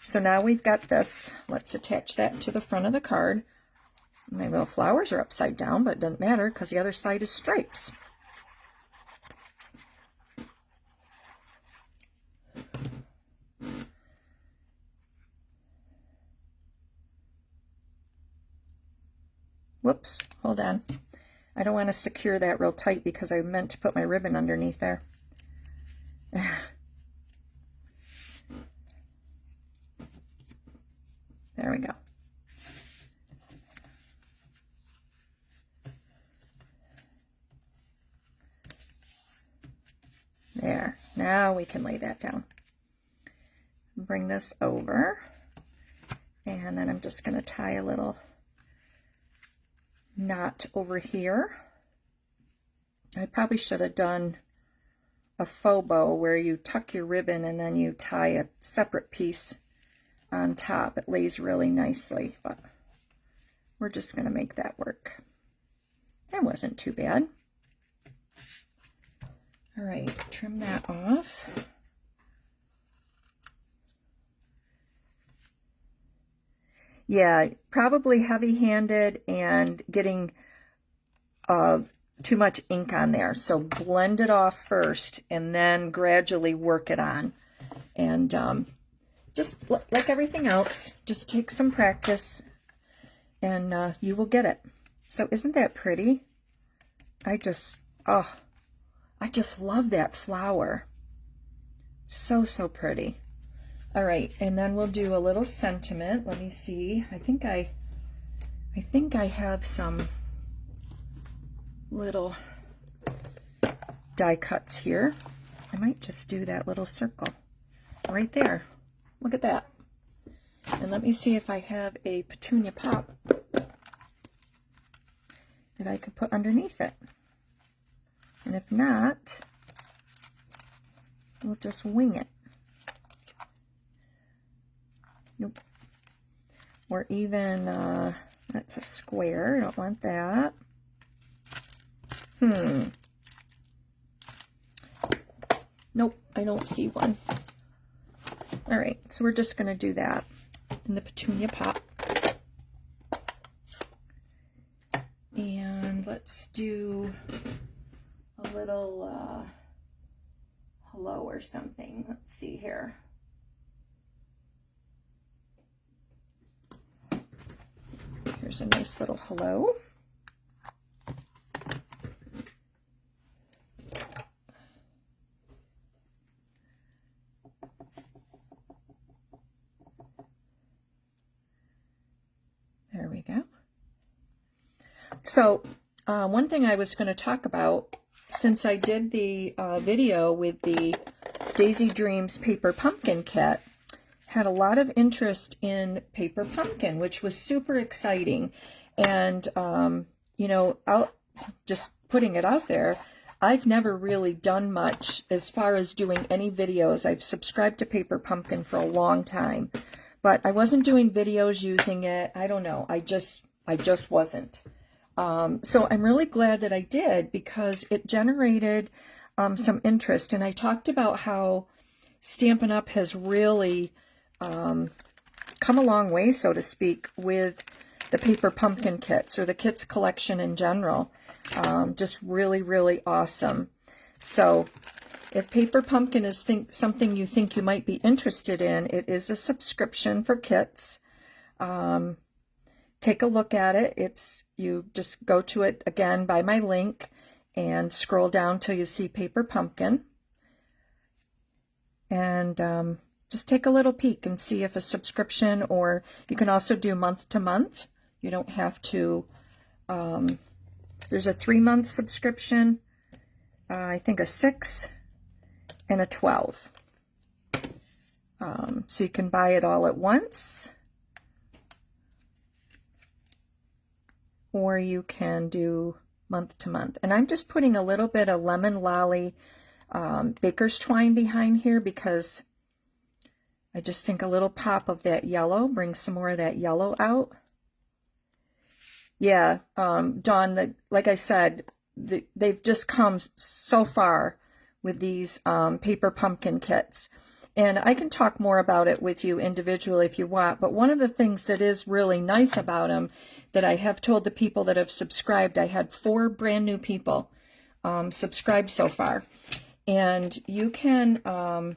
so now we've got this. Let's attach that to the front of the card. My little flowers are upside down, but it doesn't matter because the other side is stripes. Whoops, hold on. I don't want to secure that real tight because I meant to put my ribbon underneath there. There we go. There, now we can lay that down. Bring this over, and then I'm just going to tie a little knot over here. I probably should have done a faux bow where you tuck your ribbon and then you tie a separate piece on top. It lays really nicely, but we're just going to make that work. That wasn't too bad. All right, trim that off. Yeah, probably heavy-handed and getting too much ink on there. So blend it off first and then gradually work it on. And just like everything else, just take some practice and you will get it. So isn't that pretty? I just love that flower. So, so pretty. All right, and then we'll do a little sentiment. Let me see. I think I have some little die cuts here. I might just do that little circle right there. Look at that. And let me see if I have a petunia pop that I could put underneath it. And if not, we'll just wing it. Nope. Or even, that's a square. I don't want that. Nope, I don't see one. All right, so we're just going to do that in the petunia pop. And let's do a little hello or something. Let's see here. Here's a nice little hello. There we go. So one thing I was going to talk about, since I did the video with the Daisy Dreams paper pumpkin kit, had a lot of interest in paper pumpkin, which was super exciting. And, you know, just putting it out there, I've never really done much as far as doing any videos. I've subscribed to paper pumpkin for a long time, but I wasn't doing videos using it. I don't know. I just wasn't. So I'm really glad that I did, because it generated some interest. And I talked about how Stampin' Up! Has really come a long way, so to speak, with the paper pumpkin kits, or the kits collection in general. Just really, really awesome. So if paper pumpkin is something you think you might be interested in, it is a subscription for kits. Take a look at it. You just go to it again by my link and scroll down till you see paper pumpkin. And just take a little peek and see if a subscription, or you can also do month to month. You don't have to, there's a 3-month subscription, I think a 6 and a 12. So you can buy it all at once, or you can do month to month. And I'm just putting a little bit of Lemon Lolly baker's twine behind here because I just think a little pop of that yellow brings some more of that yellow out. Yeah, Dawn, like I said, they've just come so far with these paper pumpkin kits. And I can talk more about it with you individually if you want, but one of the things that is really nice about them that I have told the people that have subscribed, I had 4 brand new people subscribe so far. And you can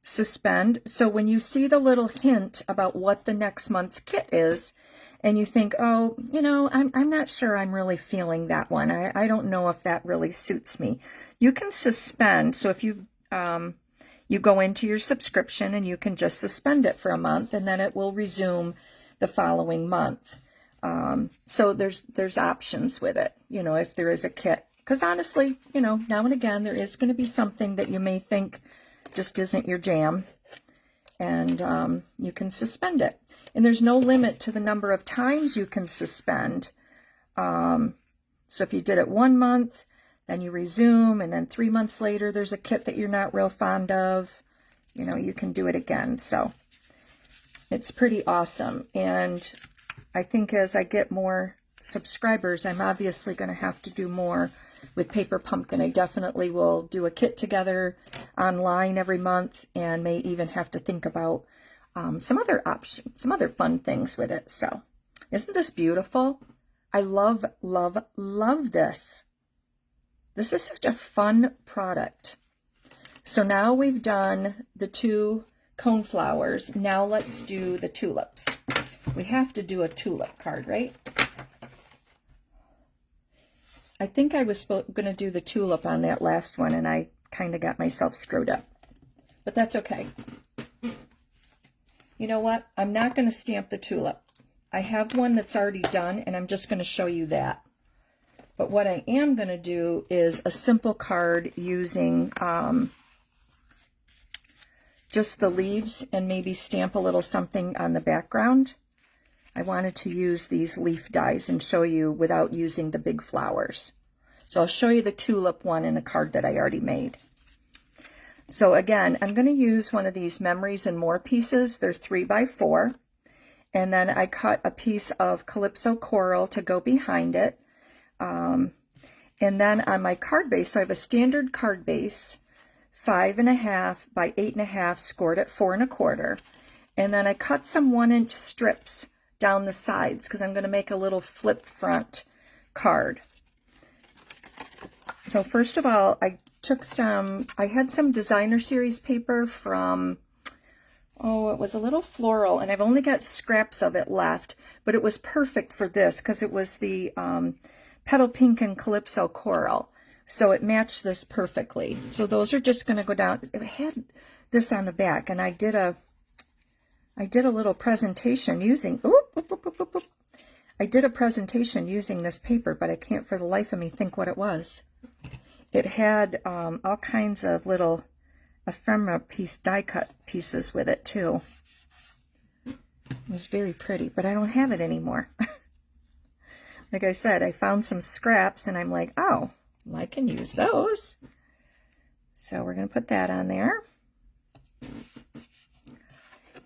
suspend. So when you see the little hint about what the next month's kit is, and you think, oh, you know, I'm not sure I'm really feeling that one. I don't know if that really suits me. You can suspend. So if you go into your subscription and you can just suspend it for a month, and then it will resume the following month. So there's options with it, you know, if there is a kit. Because honestly, you know, now and again, there is going to be something that you may think just isn't your jam. And you can suspend it. And there's no limit to the number of times you can suspend. So if you did it 1 month, then you resume, and then 3 months later, there's a kit that you're not real fond of, you know, you can do it again. So it's pretty awesome. And I think as I get more subscribers, I'm obviously going to have to do more with Paper Pumpkin. I definitely will do a kit together online every month, and may even have to think about some other options, some other fun things with it. So isn't this beautiful? I love, love, love this. This is such a fun product. So now we've done the 2 cone flowers. Now let's do the tulips. We have to do a tulip card, right? I think I was going to do the tulip on that last one, and I kind of got myself screwed up. But that's okay. You know what? I'm not going to stamp the tulip. I have one that's already done, and I'm just going to show you that. But what I am going to do is a simple card using just the leaves, and maybe stamp a little something on the background. I wanted to use these leaf dies and show you without using the big flowers. So I'll show you the tulip one in the card that I already made. So again, I'm going to use one of these Memories and More pieces. They're 3x4. And then I cut a piece of Calypso Coral to go behind it. And then on my card base, so I have a standard card base, 5.5 by 8.5, scored at 4 1/4. And then I cut some 1-inch strips down the sides because I'm going to make a little flip front card. So first of all, I had some designer series paper from, oh, it was a little floral, and I've only got scraps of it left, but it was perfect for this because it was the Petal Pink and Calypso Coral. So it matched this perfectly. So those are just going to go down. It had this on the back, and I did a little presentation using, I did a presentation using this paper, but I can't for the life of me think what it was. It had all kinds of little ephemera die cut pieces with it too. It was very pretty, but I don't have it anymore. Like I said, I found some scraps, and I'm like, oh, well, I can use those. So we're going to put that on there.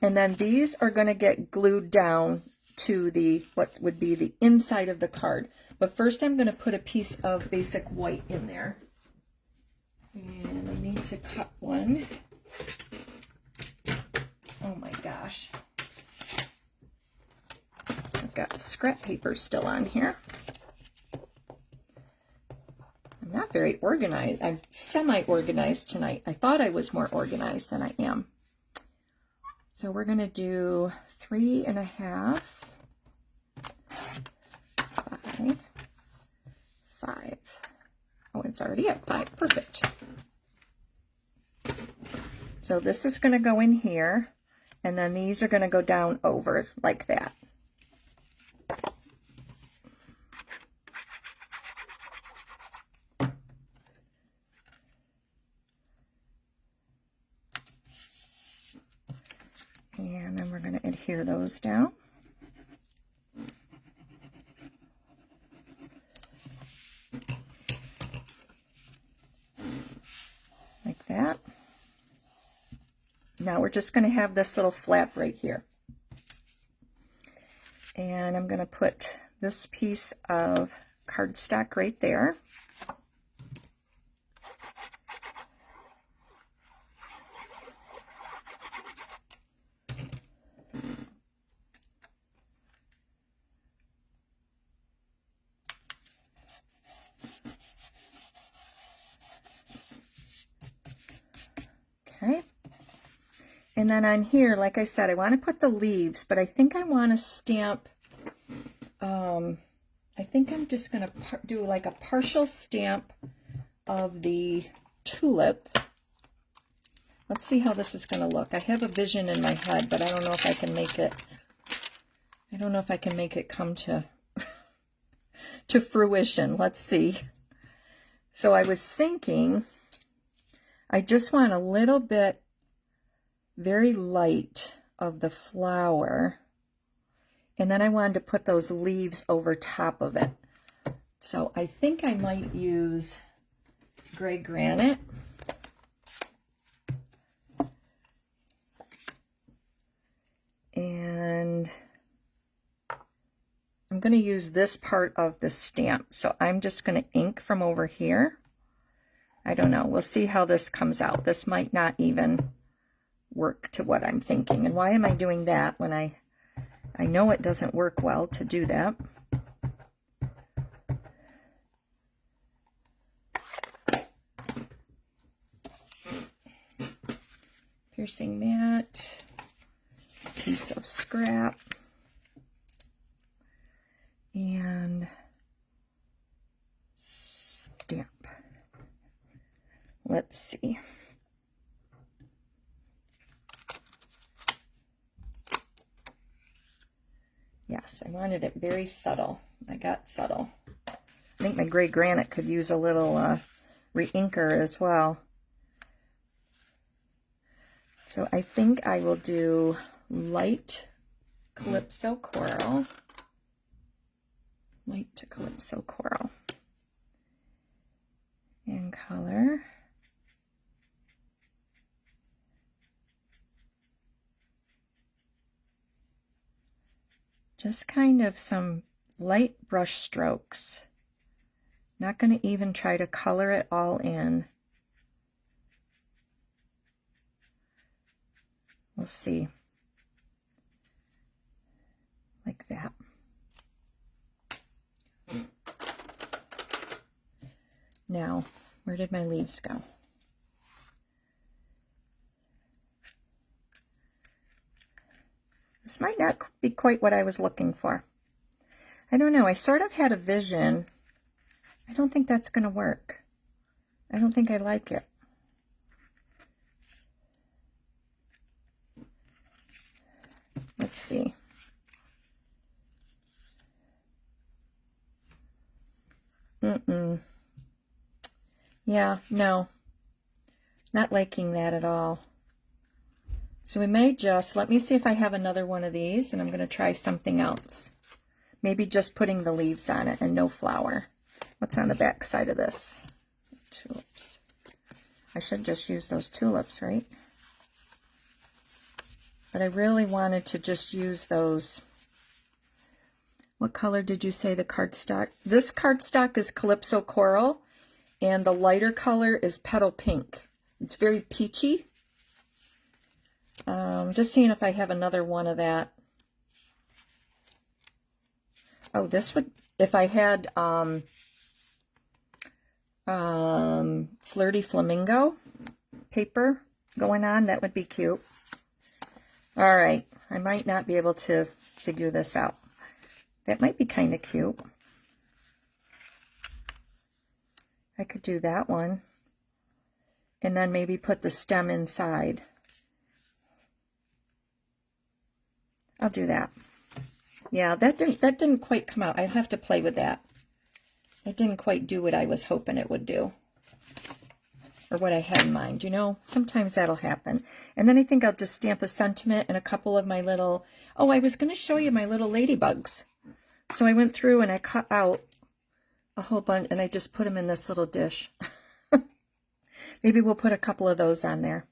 And then these are going to get glued down to the, what would be the inside of the card. But first I'm going to put a piece of basic white in there. And I need to cut one. Oh my gosh. I've got scrap paper still on here. I'm not very organized. I'm semi-organized tonight. I thought I was more organized than I am. So we're going to do 3.5 by 5. Oh, it's already at 5. Perfect. So this is going to go in here, and then these are going to go down over like that. And then we're going to adhere those down. Now we're just going to have this little flap right here. And I'm going to put this piece of cardstock right there. Okay. And then on here, like I said, I want to put the leaves, but I think I want to stamp, I think I'm just going to do like a partial stamp of the tulip. Let's see how this is going to look. I have a vision in my head, but I don't know if I can make it, I don't know if I can make it come to, to fruition. Let's see. So I was thinking, I just want a little bit very light of the flower, and then I wanted to put those leaves over top of it. So I think I might use gray granite. And I'm going to use this part of the stamp. So I'm just going to ink from over here. I don't know. We'll see how this comes out. This might not even work to what I'm thinking. And why am I doing that when I know it doesn't work well to do that? Piercing mat, piece of scrap, and stamp. Let's see. Yes, I wanted it very subtle. I got subtle. I think my gray granite could use a little re-inker as well. So I think I will do light Calypso Coral. Light to Calypso Coral. And color. Just kind of some light brush strokes. Not going to even try to color it all in. We'll see. Like that. Now, where did my leaves go? This might not be quite what I was looking for. I don't know. I sort of had a vision. I don't think that's going to work. I don't think I like it. Let's see. Yeah, no. Not liking that at all. So we may just, let me see if I have another one of these, and I'm going to try something else. Maybe just putting the leaves on it and no flower. What's on the back side of this? Tulips. I should just use those tulips, right? But I really wanted to just use those. What color did you say the cardstock? This cardstock is Calypso Coral, and the lighter color is Petal Pink. It's very peachy. Just seeing if I have another one of that. Oh, this would, if I had Flirty Flamingo paper going on, that would be cute. All right, I might not be able to figure this out. That might be kind of cute. I could do that one. And then maybe put the stem inside. I'll do that. Yeah, that didn't quite come out. I'll have to play with that. It didn't quite do what I was hoping it would do. Or what I had in mind. You know, sometimes that'll happen. And then I think I'll just stamp a sentiment and a couple of my little... Oh, I was going to show you my little ladybugs. So I went through and I cut out a whole bunch and I just put them in this little dish. Maybe we'll put a couple of those on there.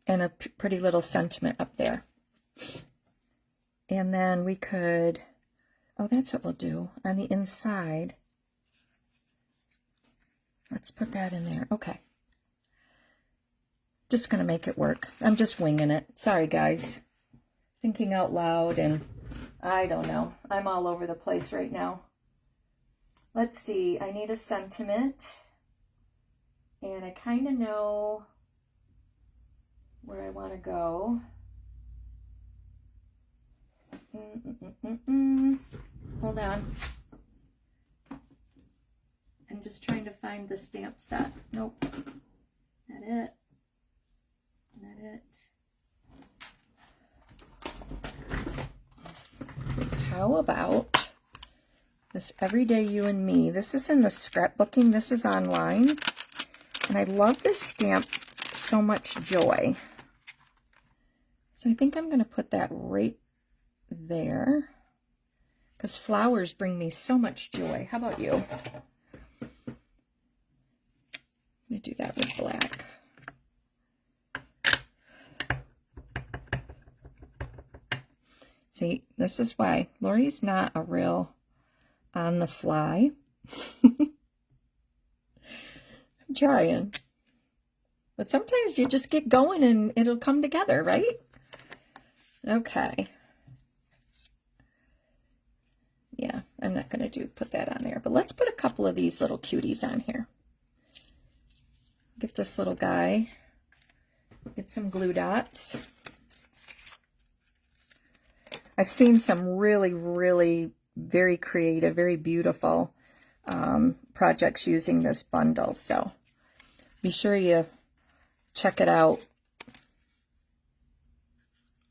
and a pretty little sentiment up there. And then we could, oh, that's what we'll do on the inside. Let's put that in there. Okay. Just going to make it work. I'm just winging it. Sorry, guys. Thinking out loud, and I don't know. I'm all over the place right now. Let's see. I need a sentiment, and I kind of know where I want to go. Hold on. I'm just trying to find the stamp set. Nope. Not it. Not it. How about this Everyday You and Me? This is in the scrapbooking. This is online. And I love this stamp, So Much Joy. So I think I'm going to put that right there, because flowers bring me so much joy. How about you? Let me do that with black. See, this is why Lori's not a real on the fly. I'm trying. But sometimes you just get going and it'll come together, right? Okay. Yeah, I'm not going to put that on there, but let's put a couple of these little cuties on here. Give this little guy, get some glue dots. I've seen some really, really very creative, very beautiful projects using this bundle, so be sure you check it out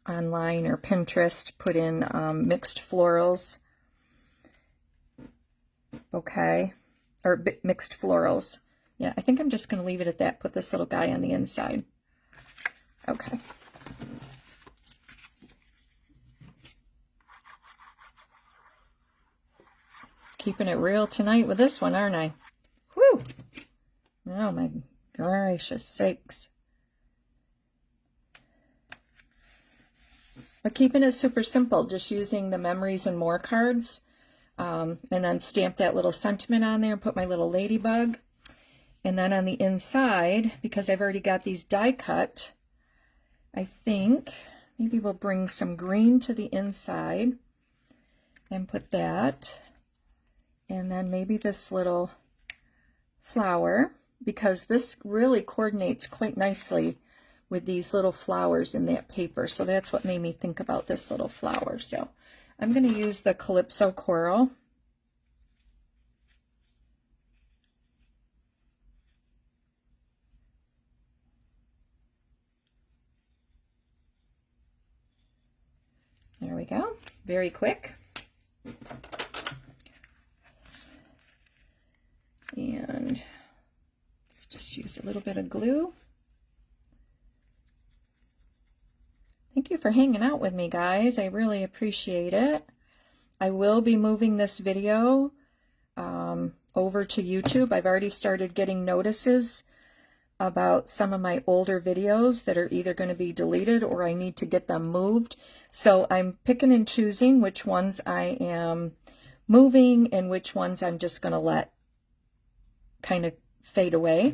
online or Pinterest. Put in mixed florals. Okay, or mixed florals. Yeah, I think I'm just going to leave it at that. Put this little guy on the inside. Okay. Keeping it real tonight with this one, aren't I? Whew! Oh my gracious sakes. But keeping it super simple, just using the Memories and More cards. And then stamp that little sentiment on there and put my little ladybug. And then on the inside, because I've already got these die cut, I think maybe we'll bring some green to the inside and put that. And then maybe this little flower, because this really coordinates quite nicely with these little flowers in that paper. So that's what made me think about this little flower. So I'm going to use the Calypso Coral. There we go. Very quick. And let's just use a little bit of glue. Thank you for hanging out with me, guys. I really appreciate it. I will be moving this video over to YouTube. I've already started getting notices about some of my older videos that are either going to be deleted or I need to get them moved. So I'm picking and choosing which ones I am moving and which ones I'm just going to let kind of fade away.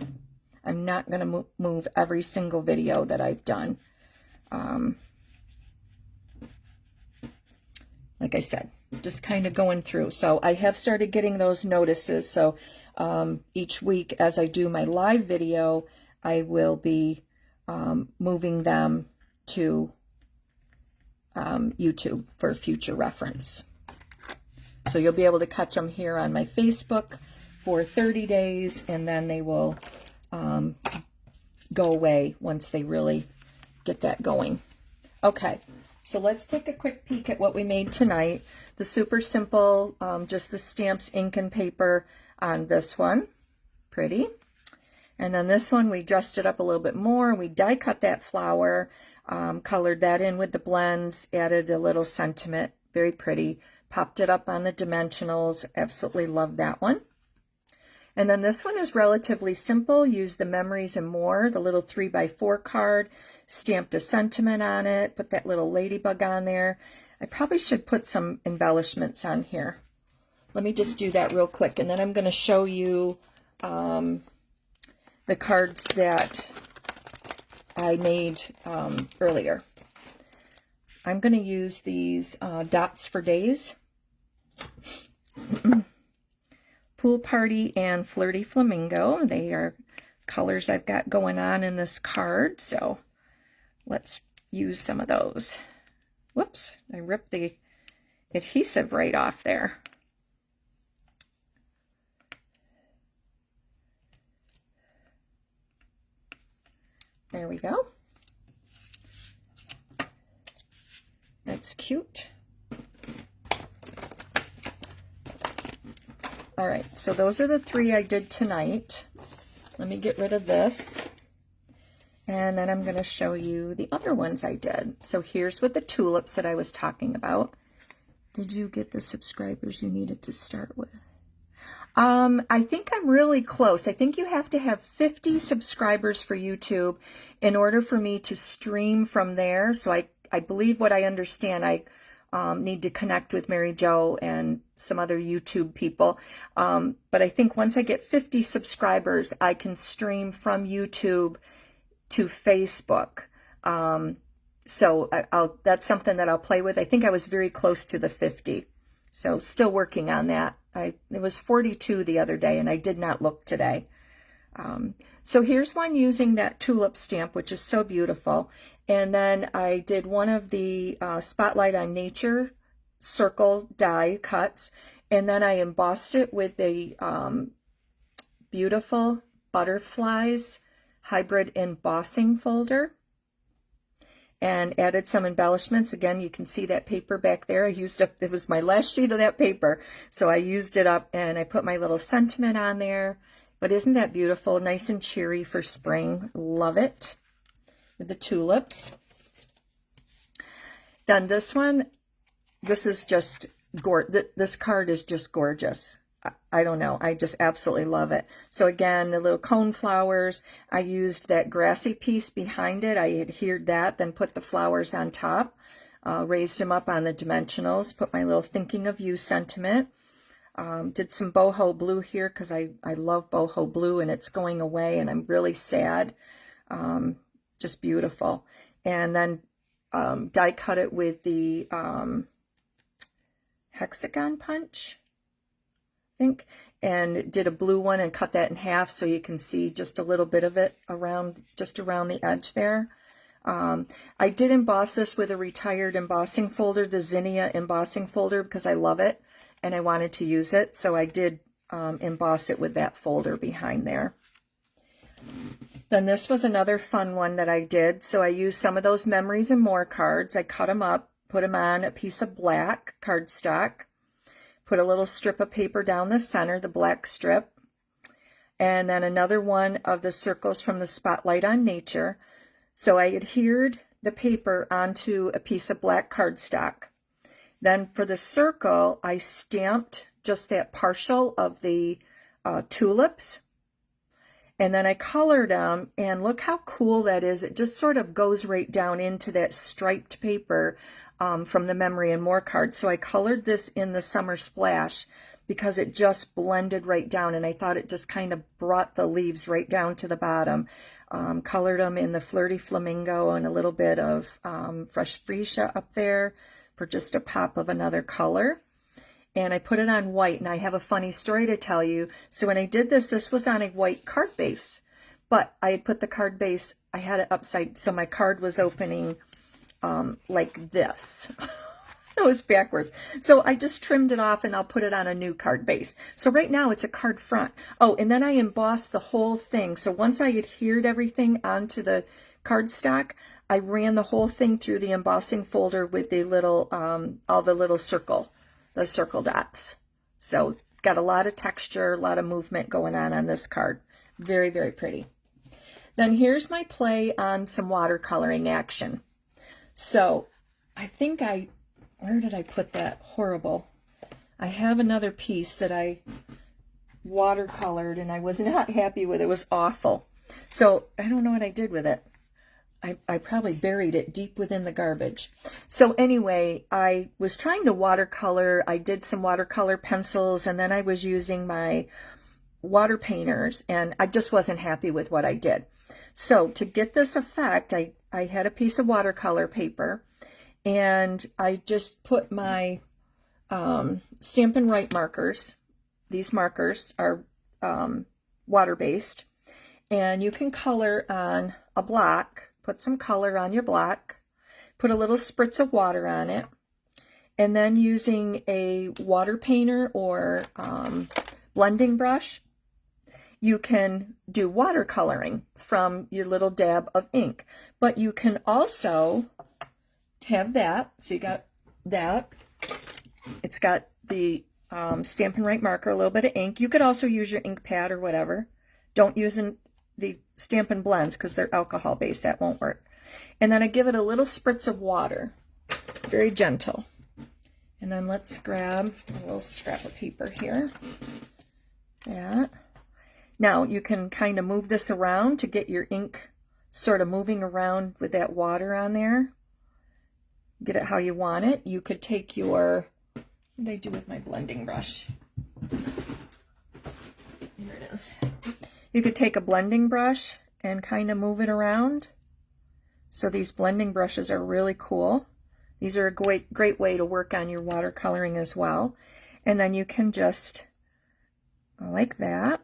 I'm not going to move every single video that I've done. Like I said, just kind of going through. So I have started getting those notices. So each week as I do my live video, I will be moving them to YouTube for future reference. So you'll be able to catch them here on my Facebook for 30 days, and then they will go away once they really get that going. Okay. So let's take a quick peek at what we made tonight. The super simple, just the stamps, ink, and paper on this one. Pretty. And then this one, we dressed it up a little bit more. We die cut that flower, colored that in with the blends, added a little sentiment. Very pretty. Popped it up on the dimensionals. Absolutely love that one. And then this one is relatively simple. Use the Memories and More, the little 3x4 card, stamped a sentiment on it, put that little ladybug on there. I probably should put some embellishments on here. Let me just do that real quick, and then I'm going to show you the cards that I made earlier. I'm going to use these Dots for Days. Pool Party and Flirty Flamingo. They are colors I've got going on in this card, so let's use some of those. Whoops, I ripped the adhesive right off there. There we go. That's cute. All right, so those are the 3 I did tonight. Let me get rid of this. And then I'm going to show you the other ones I did. So here's with the tulips that I was talking about. Did you get the subscribers you needed to start with? I think I'm really close. I think you have to have 50 subscribers for YouTube in order for me to stream from there. So I believe what I understand, I need to connect with Mary Jo and some other YouTube people. But I think once I get 50 subscribers, I can stream from YouTube to Facebook. So that's something that I'll play with. I think I was very close to the 50. So still working on that. It was 42 the other day, and I did not look today. So here's one using that tulip stamp, which is so beautiful. And then I did one of the Spotlight on Nature circle die cuts, and then I embossed it with the beautiful Butterflies hybrid embossing folder, and added some embellishments. Again, you can see that paper back there. I used up, it was my last sheet of that paper, so I used it up, and I put my little sentiment on there. But isn't that beautiful? Nice and cheery for spring. Love it. With the tulips. Then this one, this is just gorgeous. This card is just gorgeous. I don't know. I just absolutely love it. So again, the little cone flowers, I used that grassy piece behind it. I adhered that, then put the flowers on top, raised them up on the dimensionals, put my little thinking of you sentiment. Did some boho blue here because I love boho blue, and it's going away, and I'm really sad. Just beautiful. And then die cut it with the hexagon punch, I think, and did a blue one and cut that in half so you can see just a little bit of it around, just around the edge there. I did emboss this with a retired embossing folder, the Zinnia embossing folder, because I love it and I wanted to use it. So I did emboss it with that folder behind there. Then this was another fun one that I did. So I used some of those Memories and More cards. I cut them up, put them on a piece of black cardstock, put a little strip of paper down the center, the black strip, and then another one of the circles from the Spotlight on Nature. So I adhered the paper onto a piece of black cardstock. Then for the circle, I stamped just that partial of the tulips, and then I colored them, and look how cool that is. It just sort of goes right down into that striped paper from the Memory and More card. So I colored this in the Summer Splash because it just blended right down, and I thought it just kind of brought the leaves right down to the bottom. Colored them in the Flirty Flamingo and a little bit of Fresh Freesia up there for just a pop of another color. And I put it on white, and I have a funny story to tell you. So when I did this, this was on a white card base, but I had put the card base, I had it upside, so my card was opening like this. It was backwards. So I just trimmed it off, and I'll put it on a new card base. So right now it's a card front. Oh, and then I embossed the whole thing. So once I adhered everything onto the cardstock, I ran the whole thing through the embossing folder with the little, all the little circle dots. So got a lot of texture, a lot of movement going on this card. Very, very pretty. Then here's my play on some watercoloring action. So I think where did I put that? Horrible. I have another piece that I watercolored and I was not happy with it. It was awful. So I don't know what I did with it. I probably buried it deep within the garbage. So anyway, I was trying to watercolor. I did some watercolor pencils, and then I was using my water painters, and I just wasn't happy with what I did. So to get this effect, I had a piece of watercolor paper, and I just put my Stampin' Right markers. These markers are water-based, and you can color on a block. Put some color on your block, put a little spritz of water on it, and then using a water painter or blending brush, you can do watercoloring from your little dab of ink. But you can also have that. So you got that. It's got the Stampin' Right marker, a little bit of ink. You could also use your ink pad or whatever. Don't use the Stampin' Blends because they're alcohol-based. That won't work. And then I give it a little spritz of water. Very gentle. And then let's grab a little scrap of paper here. That. Now you can kind of move this around to get your ink sort of moving around with that water on there. Get it how you want it. You could take your, what did I do with my blending brush? Here it is. You could take a blending brush and kind of move it around. So these blending brushes are really cool. These are a great way to work on your watercoloring as well. And then you can just go like that.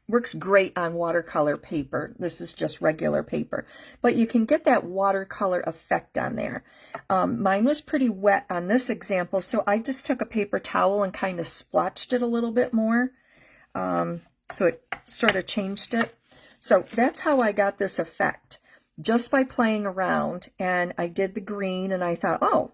Works great on watercolor paper. This is just regular paper. But you can get that watercolor effect on there. Mine was pretty wet on this example, so I just took a paper towel and kind of splotched it a little bit more. So it sort of changed it. So that's how I got this effect, just by playing around. And I did the green and I thought, oh,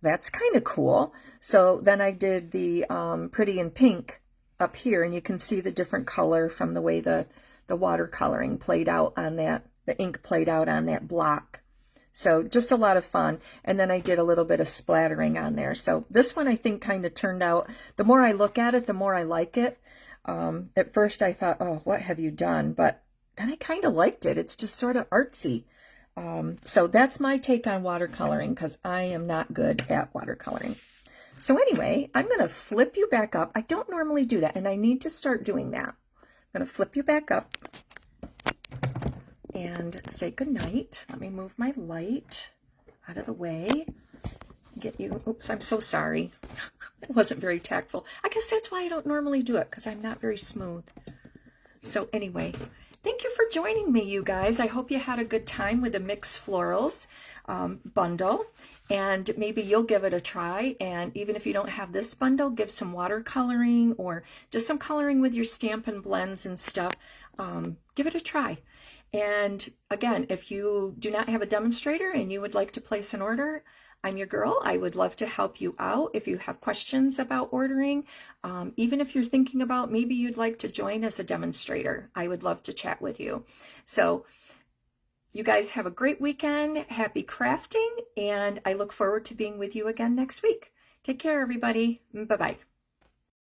that's kind of cool. So then I did the pretty in pink up here, and you can see the different color from the way the watercoloring played out on that, the ink played out on that block. So just a lot of fun. And then I did a little bit of splattering on there. So this one I think kind of turned out, the more I look at it, the more I like it. At first I thought, oh, what have you done? But then I kind of liked it. It's just sort of artsy. So that's my take on watercoloring, because I am not good at watercoloring. So anyway, I'm going to flip you back up. I don't normally do that, and I need to start doing that. I'm going to flip you back up and say goodnight. Let me move my light out of the way. Get you, oops, I'm so sorry. It wasn't very tactful. I guess that's why I don't normally do it, because I'm not very smooth. So anyway, thank you for joining me, you guys. I hope you had a good time with the Mixed Florals bundle, and maybe you'll give it a try. And even if you don't have this bundle, give some watercoloring or just some coloring with your Stampin' Blends and stuff. Give it a try. And again, if you do not have a demonstrator and you would like to place an order, I'm your girl. I would love to help you out if you have questions about ordering. Even if you're thinking about maybe you'd like to join as a demonstrator, I would love to chat with you. So you guys have a great weekend. Happy crafting, and I look forward to being with you again next week. Take care, everybody. Bye-bye.